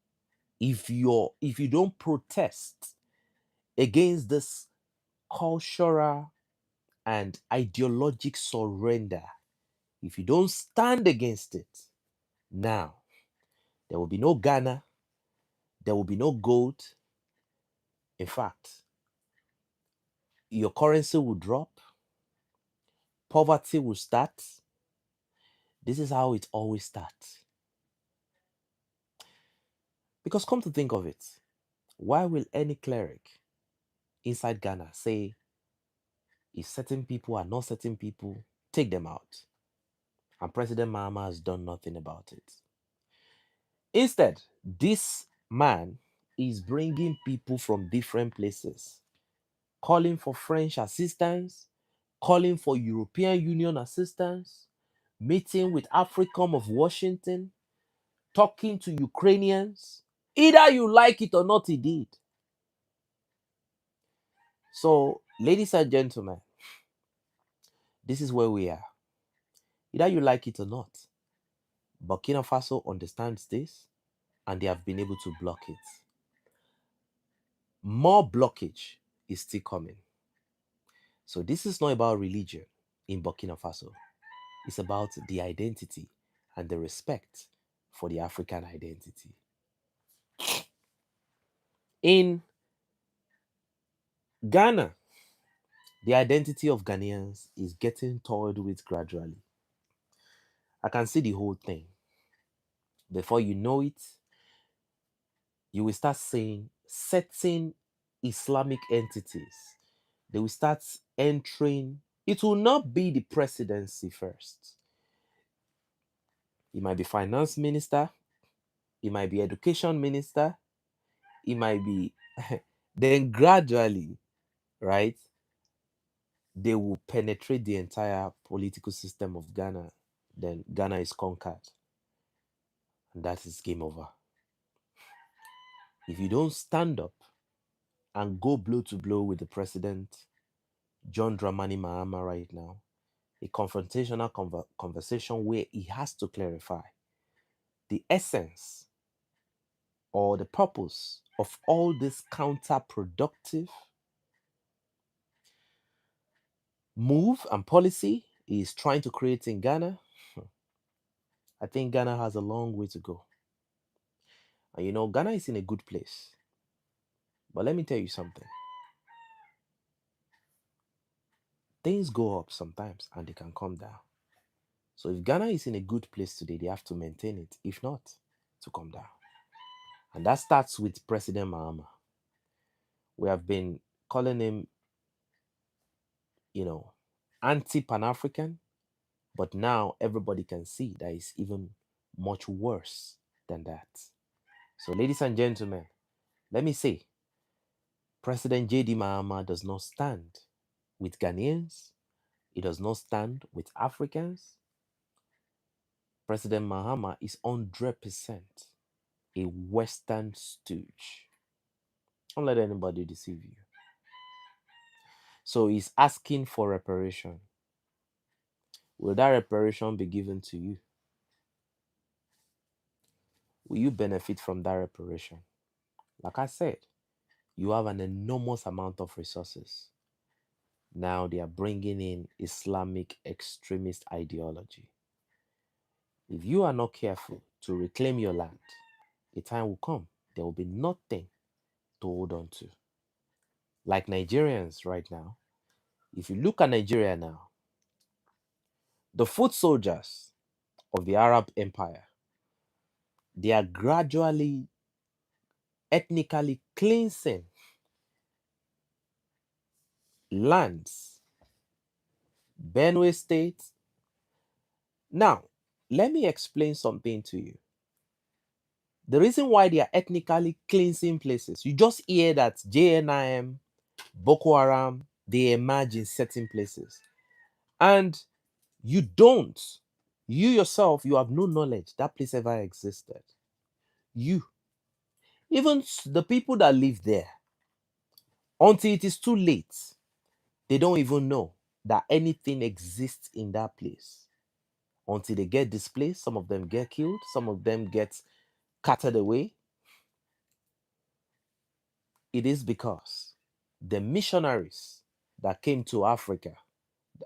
if you don't protest against this cultural and ideologic surrender, if you don't stand against it, now there will be no Ghana, there will be no gold. In fact, your currency will drop, poverty will start. This is how it always starts. Because come to think of it, why will any cleric inside Ghana say if certain people are not certain people, take them out? And President Mahama has done nothing about it. Instead, this man is bringing people from different places, calling for French assistance, calling for European Union assistance, meeting with AFRICOM of Washington, talking to Ukrainians. Either you like it or not, he did. So, ladies and gentlemen, this is where we are. Either you like it or not. Burkina Faso understands this and they have been able to block it. More blockage is still coming. So this is not about religion in Burkina Faso. It's about the identity and the respect for the African identity. In Ghana, the identity of Ghanaians is getting toyed with gradually. I can see the whole thing. Before you know it, you will start seeing certain Islamic entities. They will start entering. It will not be the presidency first. It might be finance minister. It might be education minister. It might be. Then gradually, right, they will penetrate the entire political system of Ghana. Then Ghana is conquered. And that is game over. If you don't stand up and go blow to blow with the president, John Dramani Mahama, right now, a confrontational conversation where he has to clarify the essence or the purpose of all this counterproductive move and policy he is trying to create in Ghana. I think Ghana has a long way to go. And Ghana is in a good place. But let me tell you something. Things go up sometimes and they can come down. So if Ghana is in a good place today, they have to maintain it. If not, to come down. And that starts with President Mahama. We have been calling him, anti-Pan African, but now everybody can see that it's even much worse than that. So, ladies and gentlemen, let me say President J.D. Mahama does not stand with Ghanaians, he does not stand with Africans, President Mahama is 100% a Western stooge. Don't let anybody deceive you. So he's asking for reparation. Will that reparation be given to you? Will you benefit from that reparation? Like I said, you have an enormous amount of resources. Now they are bringing in Islamic extremist ideology. If you are not careful to reclaim your land, a time will come, there will be nothing to hold on to. Like Nigerians right now, if you look at Nigeria now, the foot soldiers of the Arab Empire, they are gradually ethnically cleansing lands. Benue State. Now, let me explain something to you. The reason why they are ethnically cleansing places, you just hear that JNIM, Boko Haram, they emerge in certain places. And you don't, you yourself, you have no knowledge that place ever existed. You, even the people that live there, until it is too late, they don't even know that anything exists in that place. Until they get displaced, some of them get killed, some of them get carted away. It is because the missionaries that came to Africa,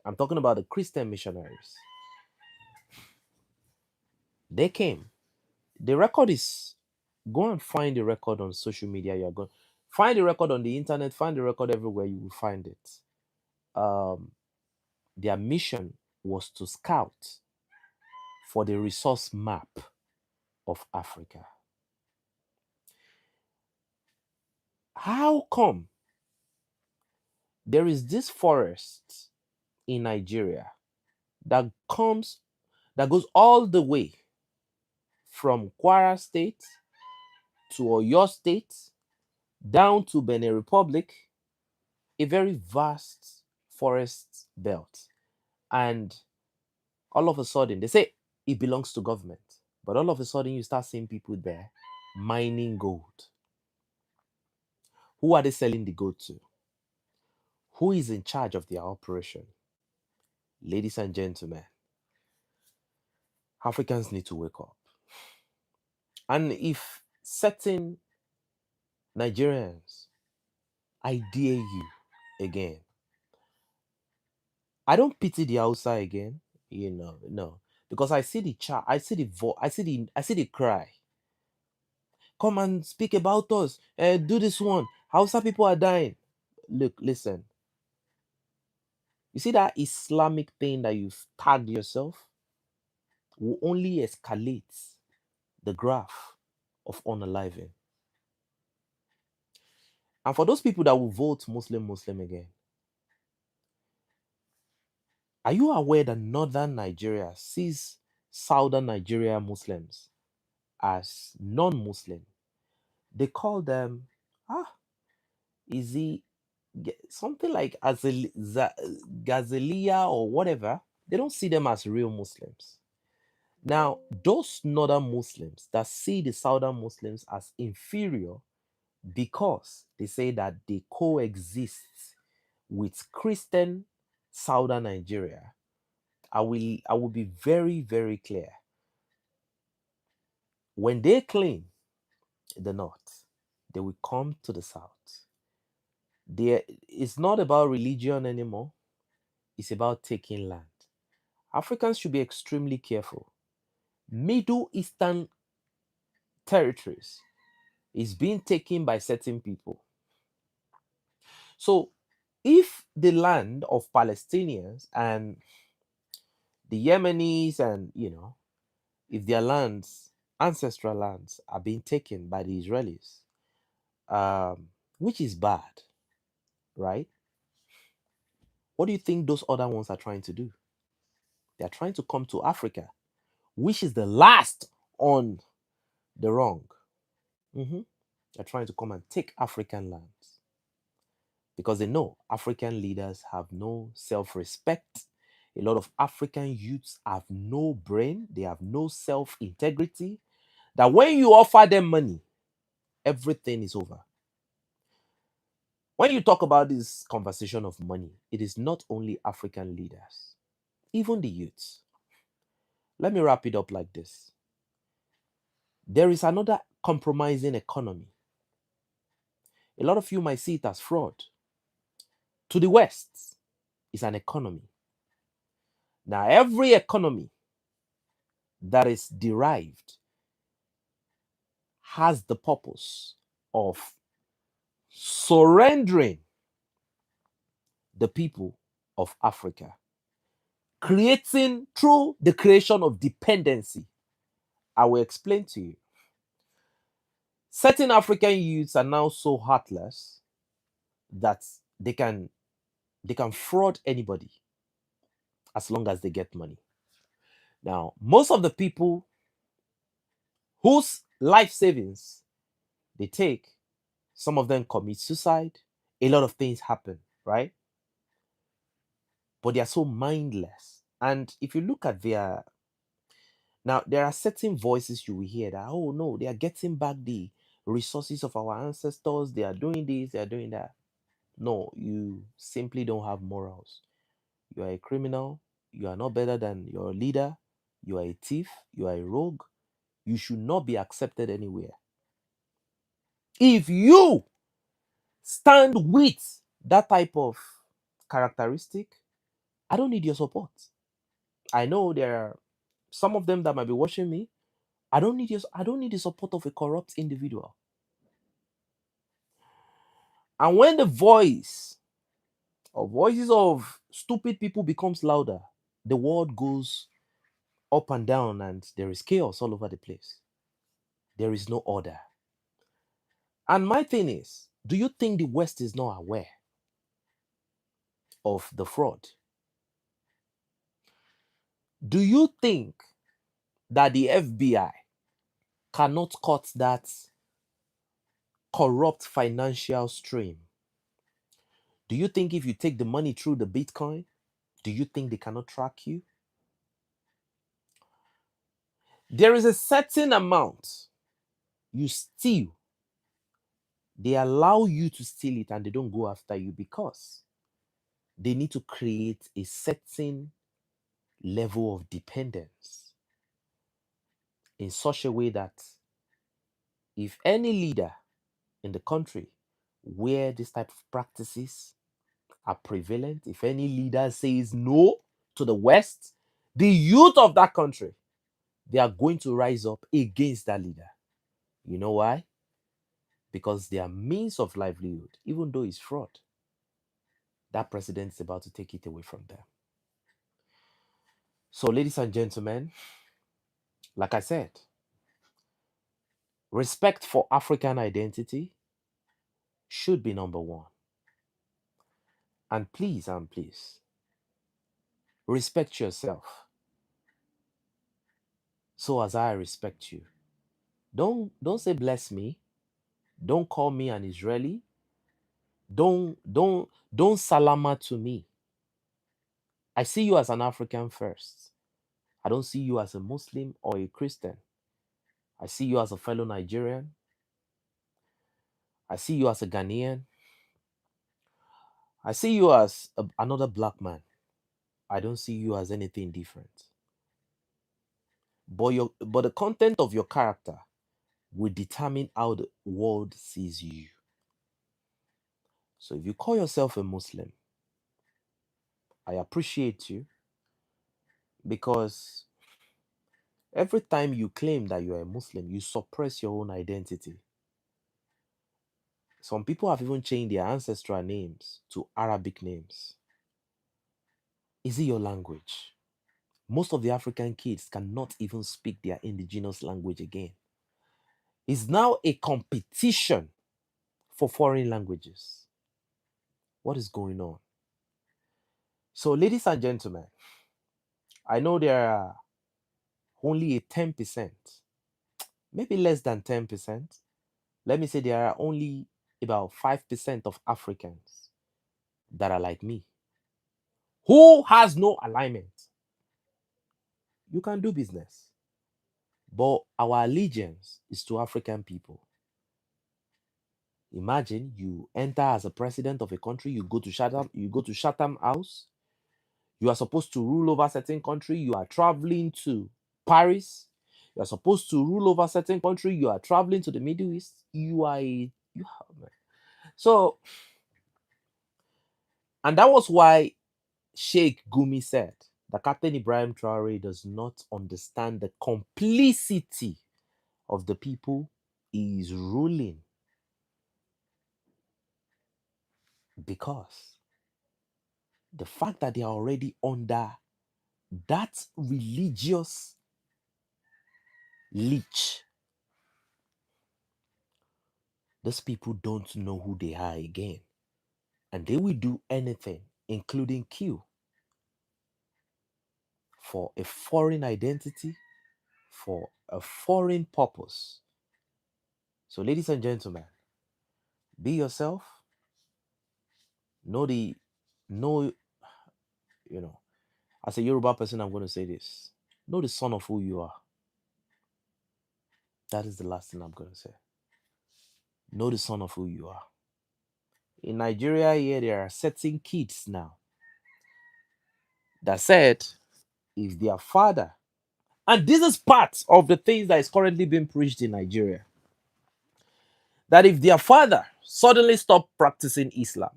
I'm talking about the Christian missionaries, they came. The record is, go and find the record on social media. You're going, find the record on the internet, find the record everywhere, you will find it. Their mission was to scout for the resource map of Africa. How come there is this forest in Nigeria that goes all the way from Kwara State to Oyo State down to Benin Republic, a very vast forest belt. And all of a sudden, they say it belongs to government. But all of a sudden, you start seeing people there mining gold. Who are they selling the gold to? Who is in charge of their operation? Ladies and gentlemen, Africans need to wake up. And if certain Nigerians, I dare you again, I don't pity the outside again, no, because I see the chat, I see I see the cry. Come and speak about us. Do this one. Hausa people are dying. Look, listen. You see that Islamic thing that you've tagged yourself will only escalate the graph of unaliving. And for those people that will vote Muslim again, are you aware that northern Nigeria sees southern Nigeria Muslims as non-Muslim? They call them, is he something like Gazelia or whatever? They don't see them as real Muslims. Now, those northern Muslims that see the southern Muslims as inferior because they say that they coexist with Christian southern Nigeria, I will be very, very clear. When they claim the north, they will come to the south. It's not about religion anymore. It's about taking land. Africans should be extremely careful. Middle Eastern territories is being taken by certain people. So if the land of Palestinians and the Yemenis and, if their lands, ancestral lands, are being taken by the Israelis, which is bad, right? What do you think those other ones are trying to do? They are trying to come to Africa, which is the last on the wrong. They're trying to come and take African lands because they know African leaders have no self-respect. A lot of African youths have no brain, they have no self integrity. That when you offer them money, everything is over. When you talk about this conversation of money, it is not only African leaders, even the youths. Let me wrap it up like this. There is another compromising economy. A lot of you might see it as fraud. To the West, it's an economy. Now, every economy that is derived has the purpose of surrendering the people of Africa, creating through the creation of dependency. I will explain to you. Certain African youths are now so heartless that they can fraud anybody as long as they get money. Now, most of the people whose life savings they take, some of them commit suicide, a lot of things happen, right? But they are so mindless. And if you look at their now, there are certain voices you will hear that, oh no, they are getting back the resources of our ancestors, they are doing this, they are doing that. No, you simply don't have morals. You are a criminal, you are not better than your leader, you are a thief, you are a rogue, you should not be accepted anywhere. If you stand with that type of characteristic, I don't need your support. I know there are some of them that might be watching me. I don't need the support of a corrupt individual. And when the voices of stupid people becomes louder, the world goes up and down and there is chaos all over the place. There is no order. And my thing is, do you think the West is not aware of the fraud? Do you think that the FBI cannot cut that corrupt financial stream? Do you think if you take the money through the Bitcoin, do you think they cannot track you? There is a certain amount you steal. They allow you to steal it and they don't go after you because they need to create a certain level of dependence in such a way that if any leader in the country where this type of practices are prevalent, if any leader says no to the West, the youth of that country, they are going to rise up against that leader. You know why? Because their means of livelihood, even though it's fraud, that president is about to take it away from them. So, ladies and gentlemen, like I said, respect for African identity should be number one. And please, respect yourself so as I respect you. Don't say bless me. Don't call me an Israeli. Don't salama to me. I see you as an African first. I don't see you as a Muslim or a Christian. I see you as a fellow Nigerian. I see you as a Ghanaian. I see you as another black man. I don't see you as anything different. But the content of your character will determine how the world sees you. So if you call yourself a Muslim, I appreciate you because every time you claim that you are a Muslim, you suppress your own identity. Some people have even changed their ancestral names to Arabic names. Is it your language? Most of the African kids cannot even speak their indigenous language again. It's now a competition for foreign languages. What is going on? So, ladies and gentlemen, I know there are only a 10%, maybe less than 10%. Let me say there are only about 5% of Africans that are like me. who has no alignment, you can do business. But our allegiance is to African people. Imagine you enter as a president of a country, you go to Chatham House, you are supposed to rule over a certain country, you are traveling to Paris, you are supposed to rule over a certain country, you are traveling to the Middle East, so, and that was why Sheikh Gumi said that Captain Ibrahim Traore does not understand the complicity of the people he is ruling, because the fact that they are already under that religious leech, those people don't know who they are again, and they will do anything, including kill, for a foreign identity, for a foreign purpose. So, ladies and gentlemen, be yourself. Know the know you know As a Yoruba person, I'm going to say this: know the son of who you are. That is the last thing I'm going to say. Know the son of who you are. In Nigeria, here there are certain kids now that said if their father, and this is part of the things that is currently being preached in Nigeria, that if their father suddenly stopped practicing Islam,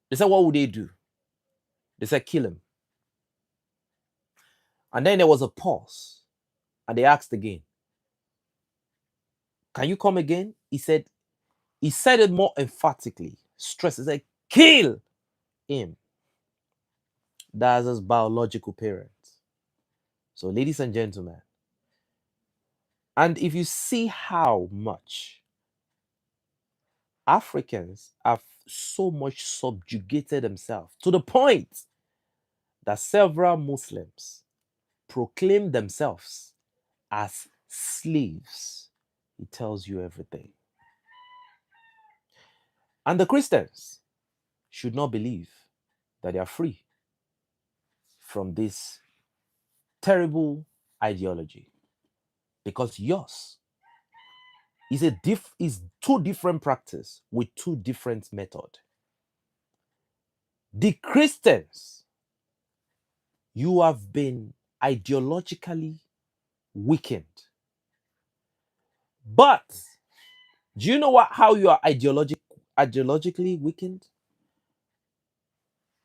they said, what would they do? They said, kill him. And then there was a pause, and they asked again, can you come again? He said it more emphatically, stress. He said, kill him. That's his biological parents. So, ladies and gentlemen, and if you see how much Africans have so much subjugated themselves to the point that several Muslims proclaim themselves as slaves, it tells you everything. And the Christians should not believe that they are free from this terrible ideology, because yours is two different practice with two different method. The Christians, you have been ideologically weakened. But do you know how you are ideologically weakened?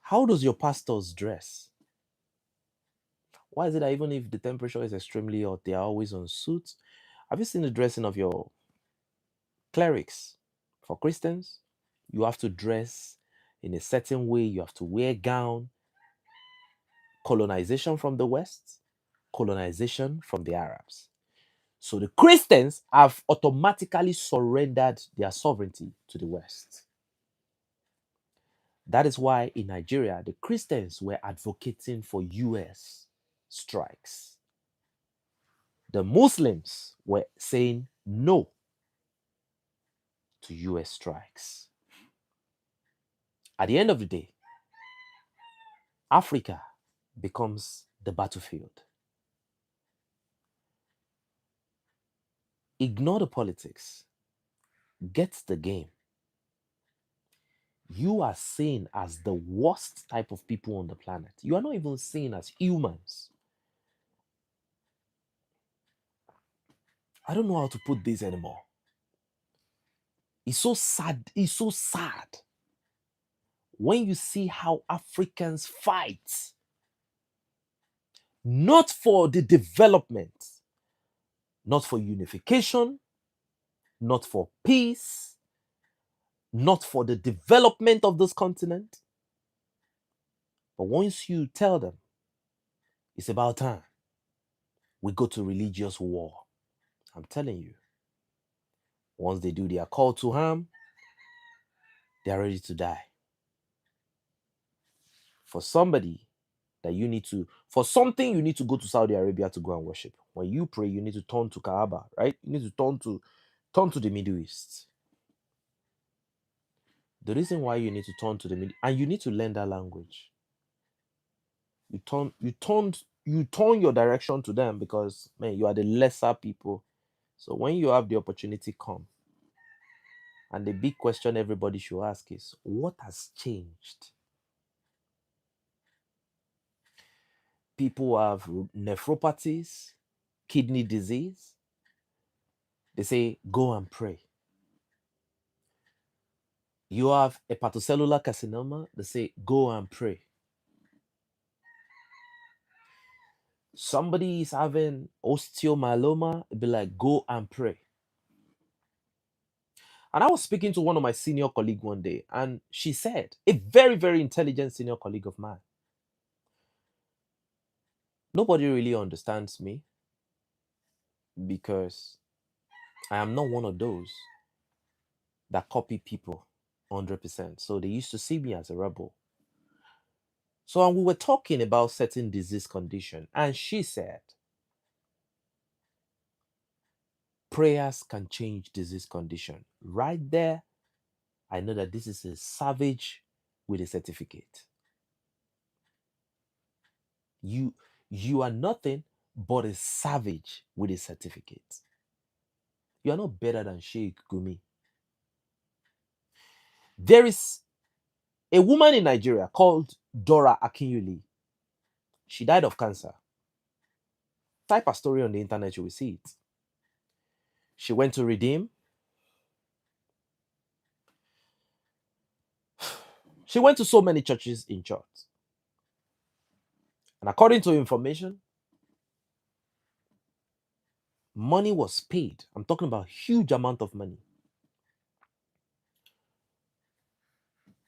How does your pastors dress? Why is it that even if the temperature is extremely hot, they are always on suits? Have you seen the dressing of your clerics? For Christians, you have to dress in a certain way, you have to wear gown. Colonization from the West, colonization from the Arabs. So the Christians have automatically surrendered their sovereignty to the West. That is why in Nigeria, the Christians were advocating for US strikes. The Muslims were saying no to US strikes. At the end of the day, Africa becomes the battlefield. Ignore the politics. Get the game. You are seen as the worst type of people on the planet. You are not even seen as humans. I don't know how to put this anymore. It's so sad. It's so sad when you see how Africans fight, not for the development, not for unification, not for peace, not for the development of this continent. But once you tell them it's about time, we go to religious war. I'm telling you, once they do their call to harm, they are ready to die. For something, you need to go to Saudi Arabia to go and worship. When you pray, you need to turn to Kaaba, right? You need to turn to the Middle East. The reason why you need to turn to the media, and you need to learn that language. You turn your direction to them because, man, you are the lesser people. So when you have the opportunity come, and the big question everybody should ask is, what has changed? People have nephropathies, kidney disease. They say, go and pray. You have hepatocellular carcinoma. They say, go and pray. Somebody is having osteomyeloma. It'd be like, go and pray. And I was speaking to one of my senior colleagues one day, and she said, a very, very intelligent senior colleague of mine, nobody really understands me because I am not one of those that copy people 100%. So they used to see me as a rebel. So and we were talking about certain disease condition, and she said, prayers can change disease condition. Right there, I know that this is a savage with a certificate. You you are nothing but a savage with a certificate. You are not better than Sheikh Gumi. There is a woman in Nigeria called Dora Akinyuli. She died of cancer. Type a story on the internet, you will see it. She went to Redeem. She went to so many churches in church. And according to information, money was paid. I'm talking about huge amount of money.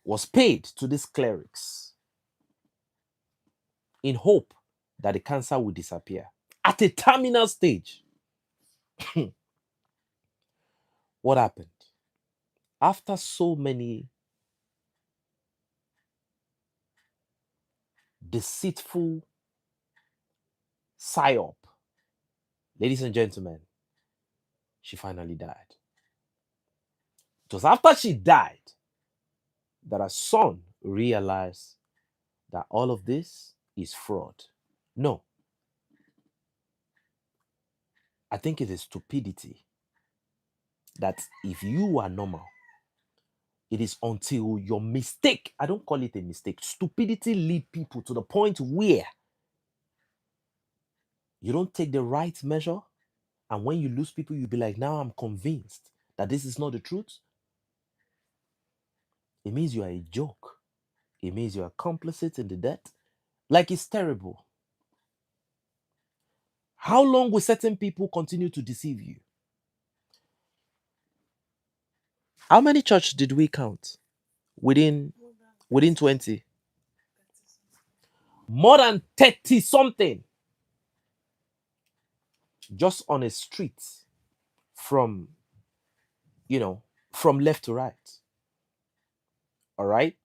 Was paid to these clerics in hope that the cancer would disappear. At a terminal stage, what happened? After so many deceitful psyop, ladies and gentlemen, she finally died. It was after she died that her son realized that all of this is fraud. No, I think it is stupidity that if you are normal, it is until your mistake, I don't call it a mistake, stupidity lead people to the point where you don't take the right measure. And when you lose people, you'll be like, now I'm convinced that this is not the truth. It means you are a joke. It means you are complicit in the debt. Like, it's terrible. How long will certain people continue to deceive you? How many churches did we count within 20? More than 30 something just on a street from, from left to right. All right?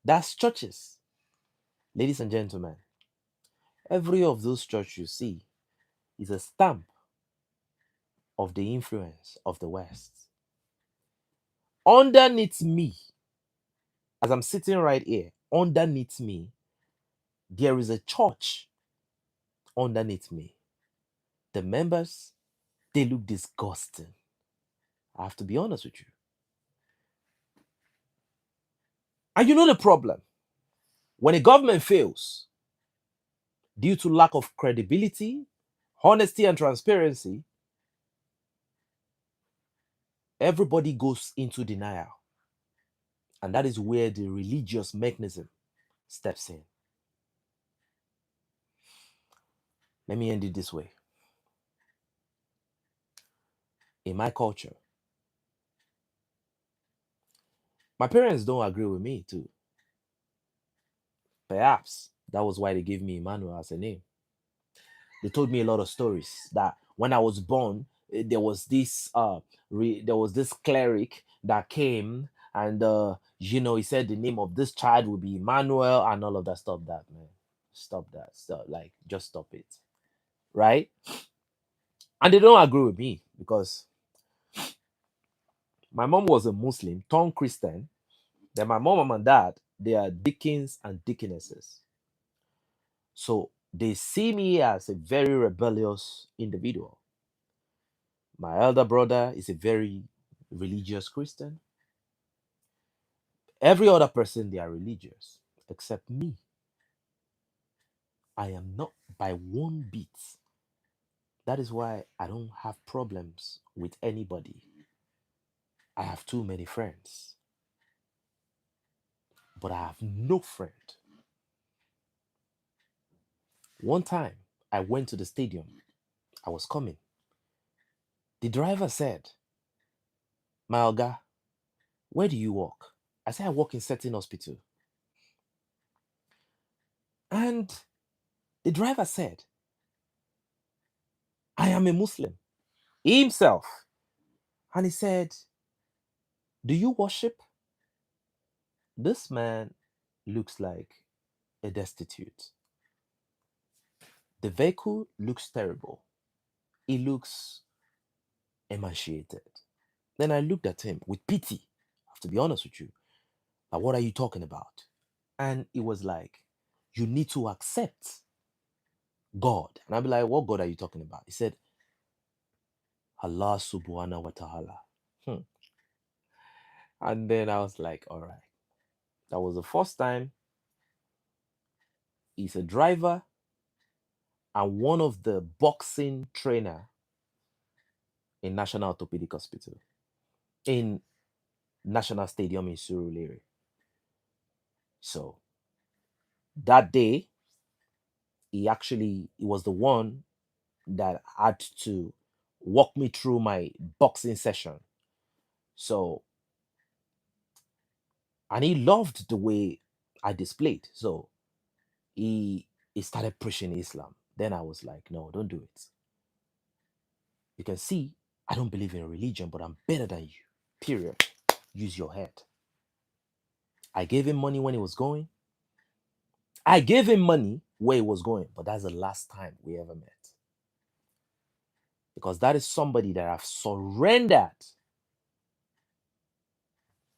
That's churches. Ladies and gentlemen, every of those churches you see is a stamp of the influence of the West. Underneath me, as I'm sitting right here, underneath me, there is a church underneath me. The members, they look disgusting. I have to be honest with you. And you know the problem? When a government fails due to lack of credibility, honesty, and transparency, everybody goes into denial. And that is where the religious mechanism steps in. Let me end it this way. In my culture, my parents don't agree with me too. Perhaps that was why they gave me Emmanuel as a name. They told me a lot of stories that when I was born, there was this cleric that came and he said the name of this child would be Emmanuel and all of that. Stop that, man. Stop that. Stop. Like, just stop it. Right? And they don't agree with me because My mom was a Muslim, turned Christian. Then my mom and dad, they are deacons and deaconesses. So they see me as a very rebellious individual. My elder brother is a very religious Christian. Every other person, they are religious, except me. I am not by one bit. That is why I don't have problems with anybody. I have too many friends, but I have no friend. One time, I went to the stadium. I was coming. The driver said, "My Oga, where do you work?" I said, "I work in certain hospital." And the driver said, "I am a Muslim." He himself. And he said, "Do you worship?" This man looks like a destitute. The vehicle looks terrible. He looks emaciated. Then I looked at him with pity. I have to be honest with you. Like, what are you talking about? And it was like, you need to accept God. And I'd be like, what God are you talking about? He said, Allah subhanahu wa ta'ala. And then I was like, all right. That was the first time he's a driver and one of the boxing trainer in National Orthopedic Hospital, in National Stadium in Surulere. So that day, he was the one that had to walk me through my boxing session. So, and he loved the way I displayed. So he started preaching Islam. Then I was like, no, don't do it. You can see I don't believe in religion, but I'm better than you. Period. Use your head. I gave him money when he was going. I gave him money where he was going, but that's the last time we ever met. Because that is somebody that I've surrendered.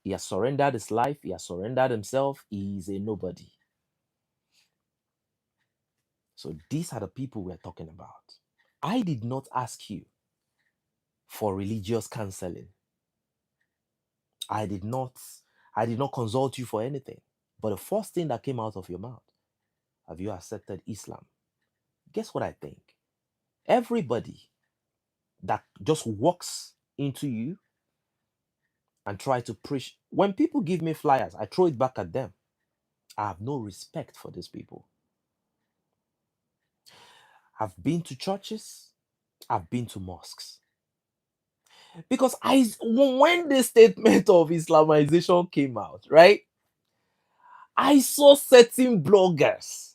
He has surrendered his life, he has surrendered himself, he is a nobody. So these are the people we're talking about. I did not ask you for religious counseling. I did not consult you for anything. But the first thing that came out of your mouth, have you accepted Islam? Guess what I think? Everybody that just walks into you and try to preach, when people give me flyers, I throw it back at them. I have no respect for these people. I've been to churches, I've been to mosques. Because when the statement of Islamization came out, right? I saw certain bloggers,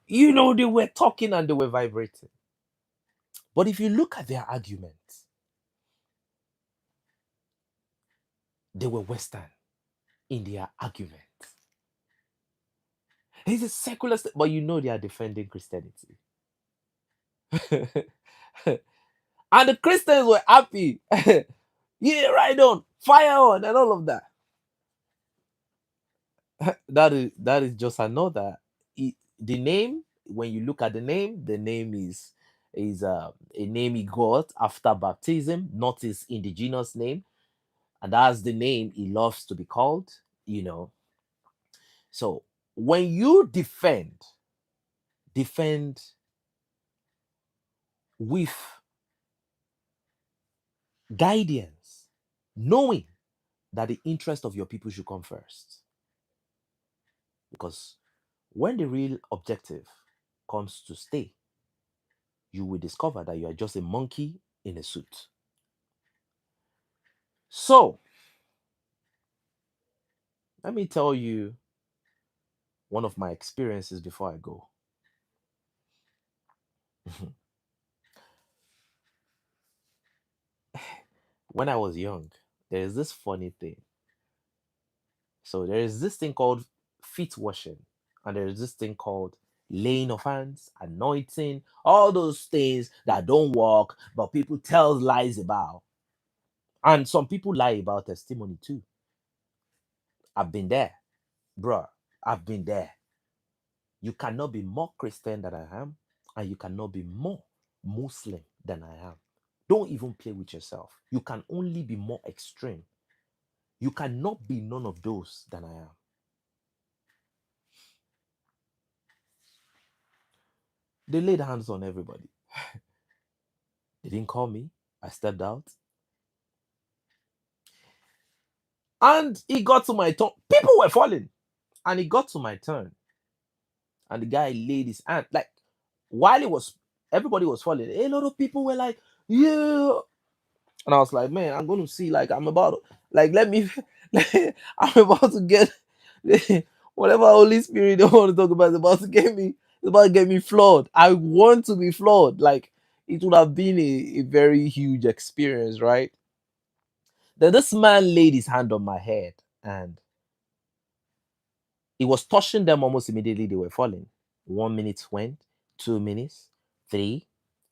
they were talking and they were vibrating. But if you look at their arguments, they were Western in their arguments. It's a secular, but they are defending Christianity. And the Christians were happy. Yeah, right on, fire on, and all of that. That is just another. The name, when you look at the name is a name he got after baptism, not his indigenous name, and that's the name he loves to be called. You know, so when you defend with guidance, knowing that the interest of your people should come first, because when the real objective comes to stay, you will discover that you are just a monkey in a suit. So, let me tell you one of my experiences before I go. When I was young, there is this funny thing. So, there is this thing called feet washing, and there is this thing called laying of hands, anointing, all those things that don't work, but people tell lies about. And some people lie about testimony too. I've been there, bruh. I've been there. You cannot be more Christian than I am, and you cannot be more Muslim than I am. Don't even play with yourself. You can only be more extreme. You cannot be none of those than I am. They laid hands on everybody. They didn't call me. I stepped out. And it got to my turn. People were falling. And it got to my turn. And the guy laid his hand. Like, while it was, everybody was falling. A lot of people were like, yeah. And I was like, man, I'm going to see, like, I'm about to, like, let me, I'm about to get, whatever Holy Spirit they want to talk about is about to get me, it's about to get me flawed. I want to be flawed. Like, it would have been a very huge experience, right? Then this man laid his hand on my head and he was touching them almost immediately. They were falling. 1 minute went, 2 minutes, three,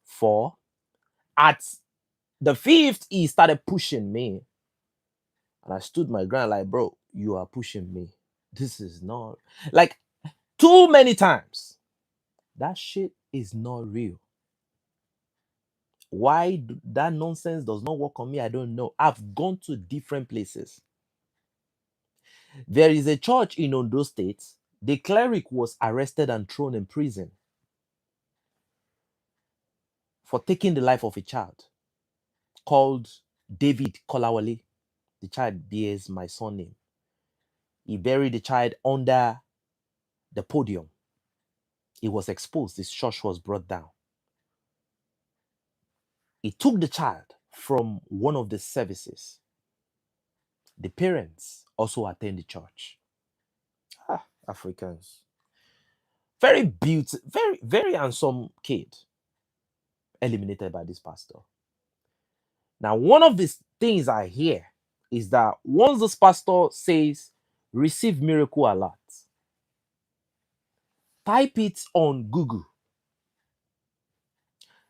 four. At the fifth, he started pushing me. And I stood my ground like, bro, you are pushing me. This is not like too many times. That shit is not real. Why that nonsense does not work on me, I don't know. I've gone to different places. There is a church in Ondo State. The cleric was arrested and thrown in prison for taking the life of a child called David Kolawole. The child bears my surname. He buried the child under the podium. It was exposed. This church was brought down. He took the child from one of the services. The parents also attend the church. Africans. Very beautiful, very, very handsome kid. Eliminated by this pastor. Now, one of the things I hear is that once this pastor says, receive miracle alert, type it on Google.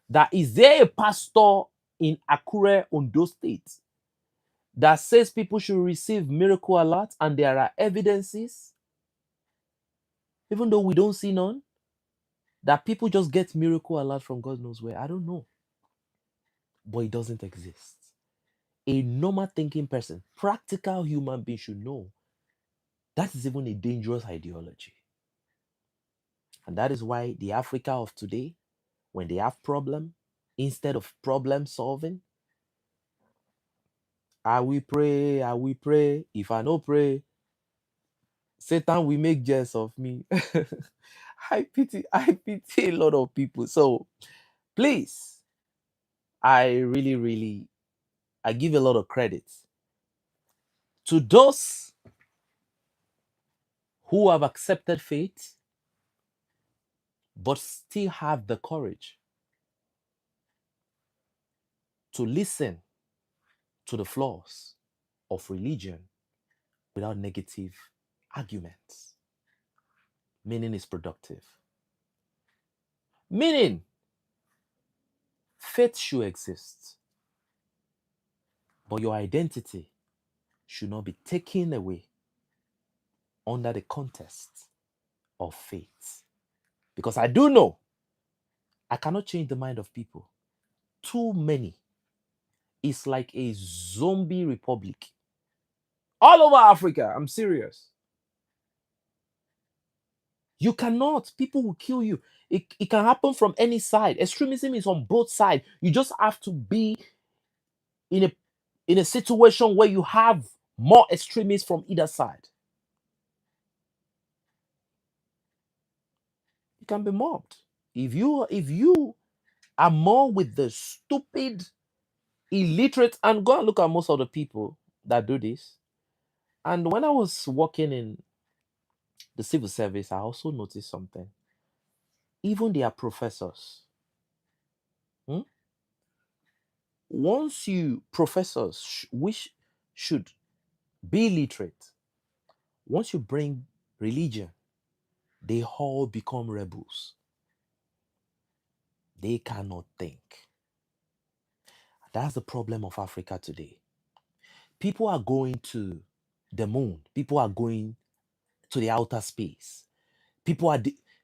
That is there a pastor in Akure, Ondo State, that says people should receive miracle alert and there are evidences, even though we don't see none, that people just get miracle alert from God knows where? I don't know. But it doesn't exist. A normal thinking person, practical human being should know that is even a dangerous ideology. And that is why the Africa of today, when they have problem, instead of problem solving, I will pray, I will pray. If I no pray, Satan will make jest of me. I pity a lot of people. So please, I really, really, I give a lot of credit to those who have accepted faith, but still have the courage to listen to the flaws of religion without negative arguments. Meaning is productive. Meaning, faith should exist, but your identity should not be taken away under the context of faith. Because I do know I cannot change the mind of people. Too many. It's like a zombie republic. All over Africa. I'm serious. You cannot. People will kill you. It can happen from any side. Extremism is on both sides. You just have to be in a situation where you have more extremists from either side. You can be mobbed. If you are more with the stupid, illiterate, and go and look at most of the people that do this. And when I was working in the civil service, I also noticed something. Even their professors. hmm, Once you professors which should be literate, once you bring religion, they all become rebels. They cannot think. That's the problem of Africa today. People are going to the moon. People are going to the outer space. People are.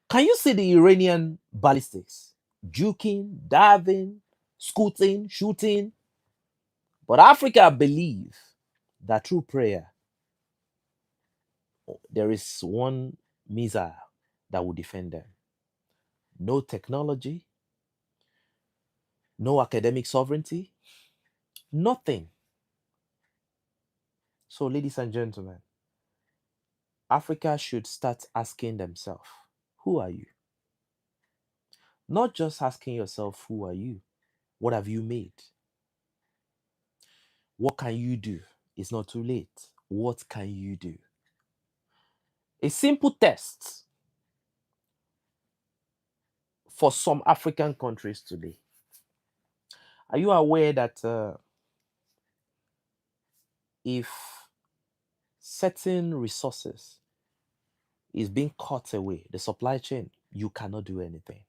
Can you see the Iranian ballistics? Juking, diving, scooting, shooting. But Africa believe that through prayer, there is one missile that will defend them. No technology, no academic sovereignty, nothing. So, ladies and gentlemen, Africa should start asking themselves, who are you? Not just asking yourself, who are you? What have you made? What can you do? It's not too late. What can you do? A simple test for some African countries today. Are you aware that if certain resources is being cut away, the supply chain, you cannot do anything?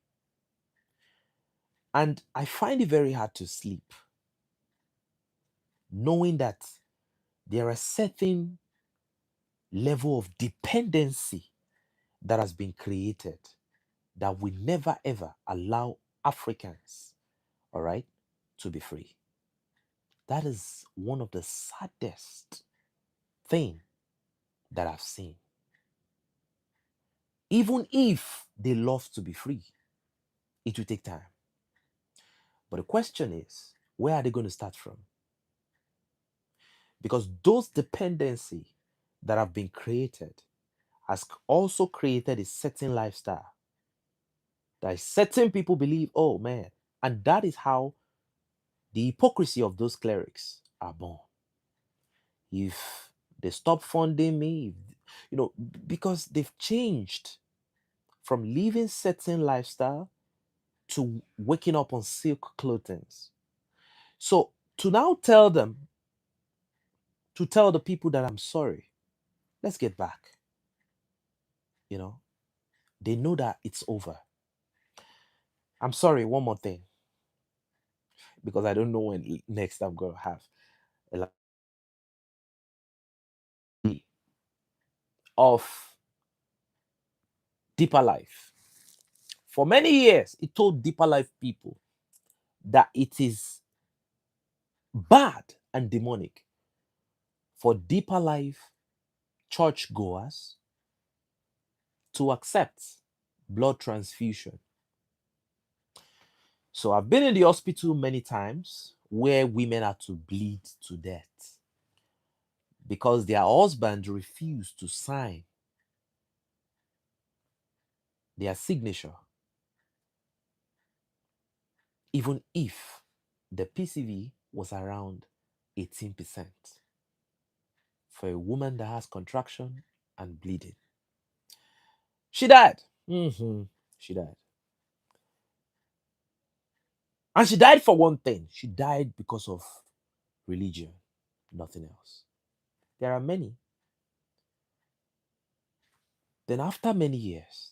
And I find it very hard to sleep knowing that there are certain level of dependency that has been created that will never ever allow Africans, all right, to be free. That is one of the saddest thing that I've seen. Even if they love to be free, it will take time. But the question is, where are they going to start from? Because those dependency that have been created has also created a certain lifestyle that certain people believe, oh man, and that is how the hypocrisy of those clerics are born. If they stop funding me, because they've changed from living certain lifestyle to waking up on silk clothing. So to now tell them, to tell the people that I'm sorry, let's get back. You know, they know that it's over. I'm sorry, one more thing, because I don't know when next I'm going to have a lot of Deeper Life. For many years, it told Deeper Life people that it is bad and demonic for Deeper Life churchgoers to accept blood transfusion. So I've been in the hospital many times where women had to bleed to death because their husband refused to sign their signature, even if the PCV was around 18% for a woman that has contraction and bleeding. She died. She died. And she died for one thing. She died because of religion, nothing else. There are many. Then, after many years,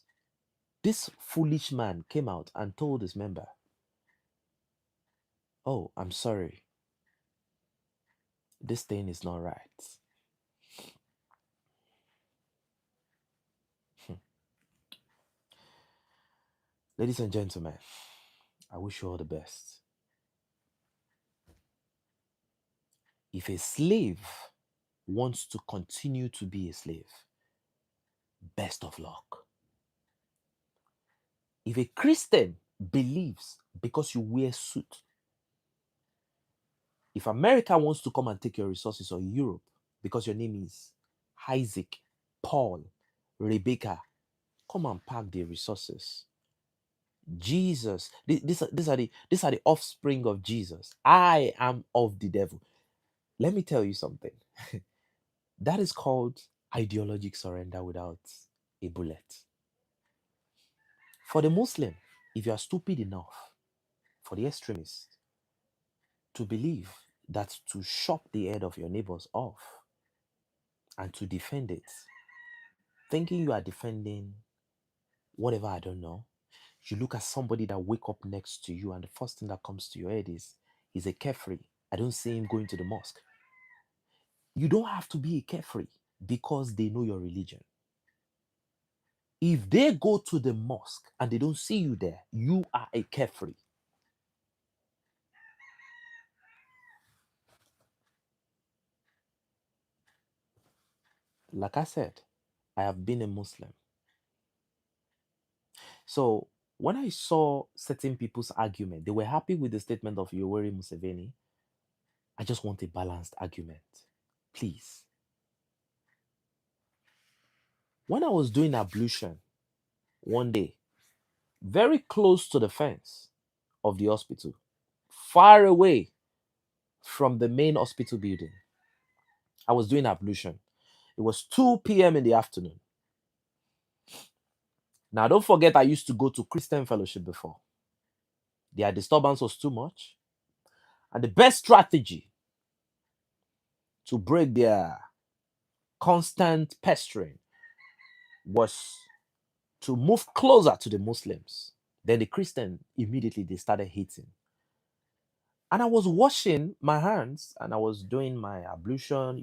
this foolish man came out and told his member, oh, I'm sorry. This thing is not right. Ladies and gentlemen, I wish you all the best. If a slave wants to continue to be a slave, best of luck. If a Christian believes because you wear suit, if America wants to come and take your resources, or Europe because your name is Isaac, Paul, Rebecca, come and pack their resources. Jesus, these are the offspring of Jesus. I am of the devil. Let me tell you something. That is called ideologic surrender without a bullet. For the Muslim, if you are stupid enough, for the extremist to believe that to chop the head of your neighbors off and to defend it, thinking you are defending whatever, I don't know, you look at somebody that wake up next to you and the first thing that comes to your head is, he's a kafiri. I don't see him going to the mosque. You don't have to be a carefree because they know your religion. If they go to the mosque and they don't see you there, you are a carefree. Like I said, I have been a Muslim. So when I saw certain people's argument, they were happy with the statement of Yoweri Museveni. I just want a balanced argument. Please. When I was doing ablution one day, very close to the fence of the hospital, far away from the main hospital building, I was doing ablution. It was 2 p.m. in the afternoon. Now, don't forget, I used to go to Christian fellowship before. Their disturbance was too much. And the best strategy to break their constant pestering was to move closer to the Muslims. Then the Christian immediately they started hating. And I was washing my hands and I was doing my ablution,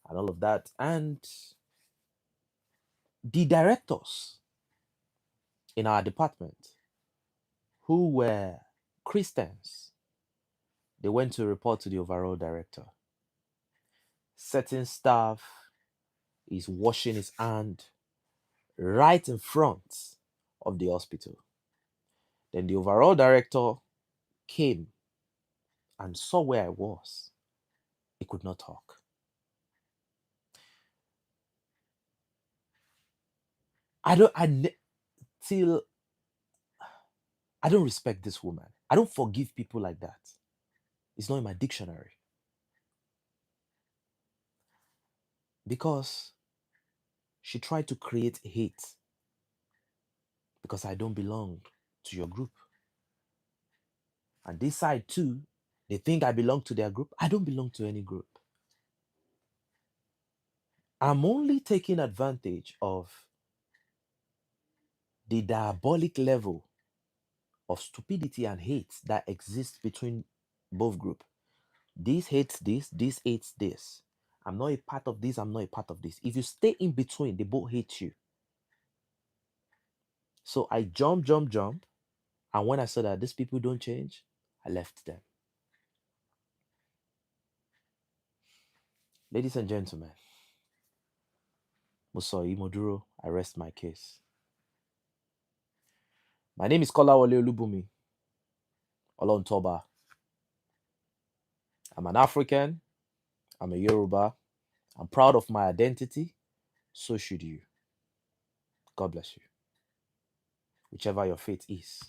and all of that. And the directors in our department who were Christians, they went to report to the overall director. Certain staff is washing his hand right in front of the hospital. Then the overall director came and saw where I was. He could not talk. Till I don't respect this woman. I don't forgive people like that. It's not in my dictionary. Because she tried to create hate because I don't belong to your group. And this side too, they think I belong to their group. I don't belong to any group. I'm only taking advantage of the diabolic level of stupidity and hate that exists between both groups. This hates this hates this. I'm not a part of this, I'm not a part of this. If you stay in between, they both hate you. So I jump. And when I saw that these people don't change, I left them. Ladies and gentlemen, Musoi Moduro, I rest my case. My name is Kolawole Olubumi Olontoba. I'm an African. I'm a Yoruba. I'm proud of my identity. So should you. God bless you. Whichever your faith is.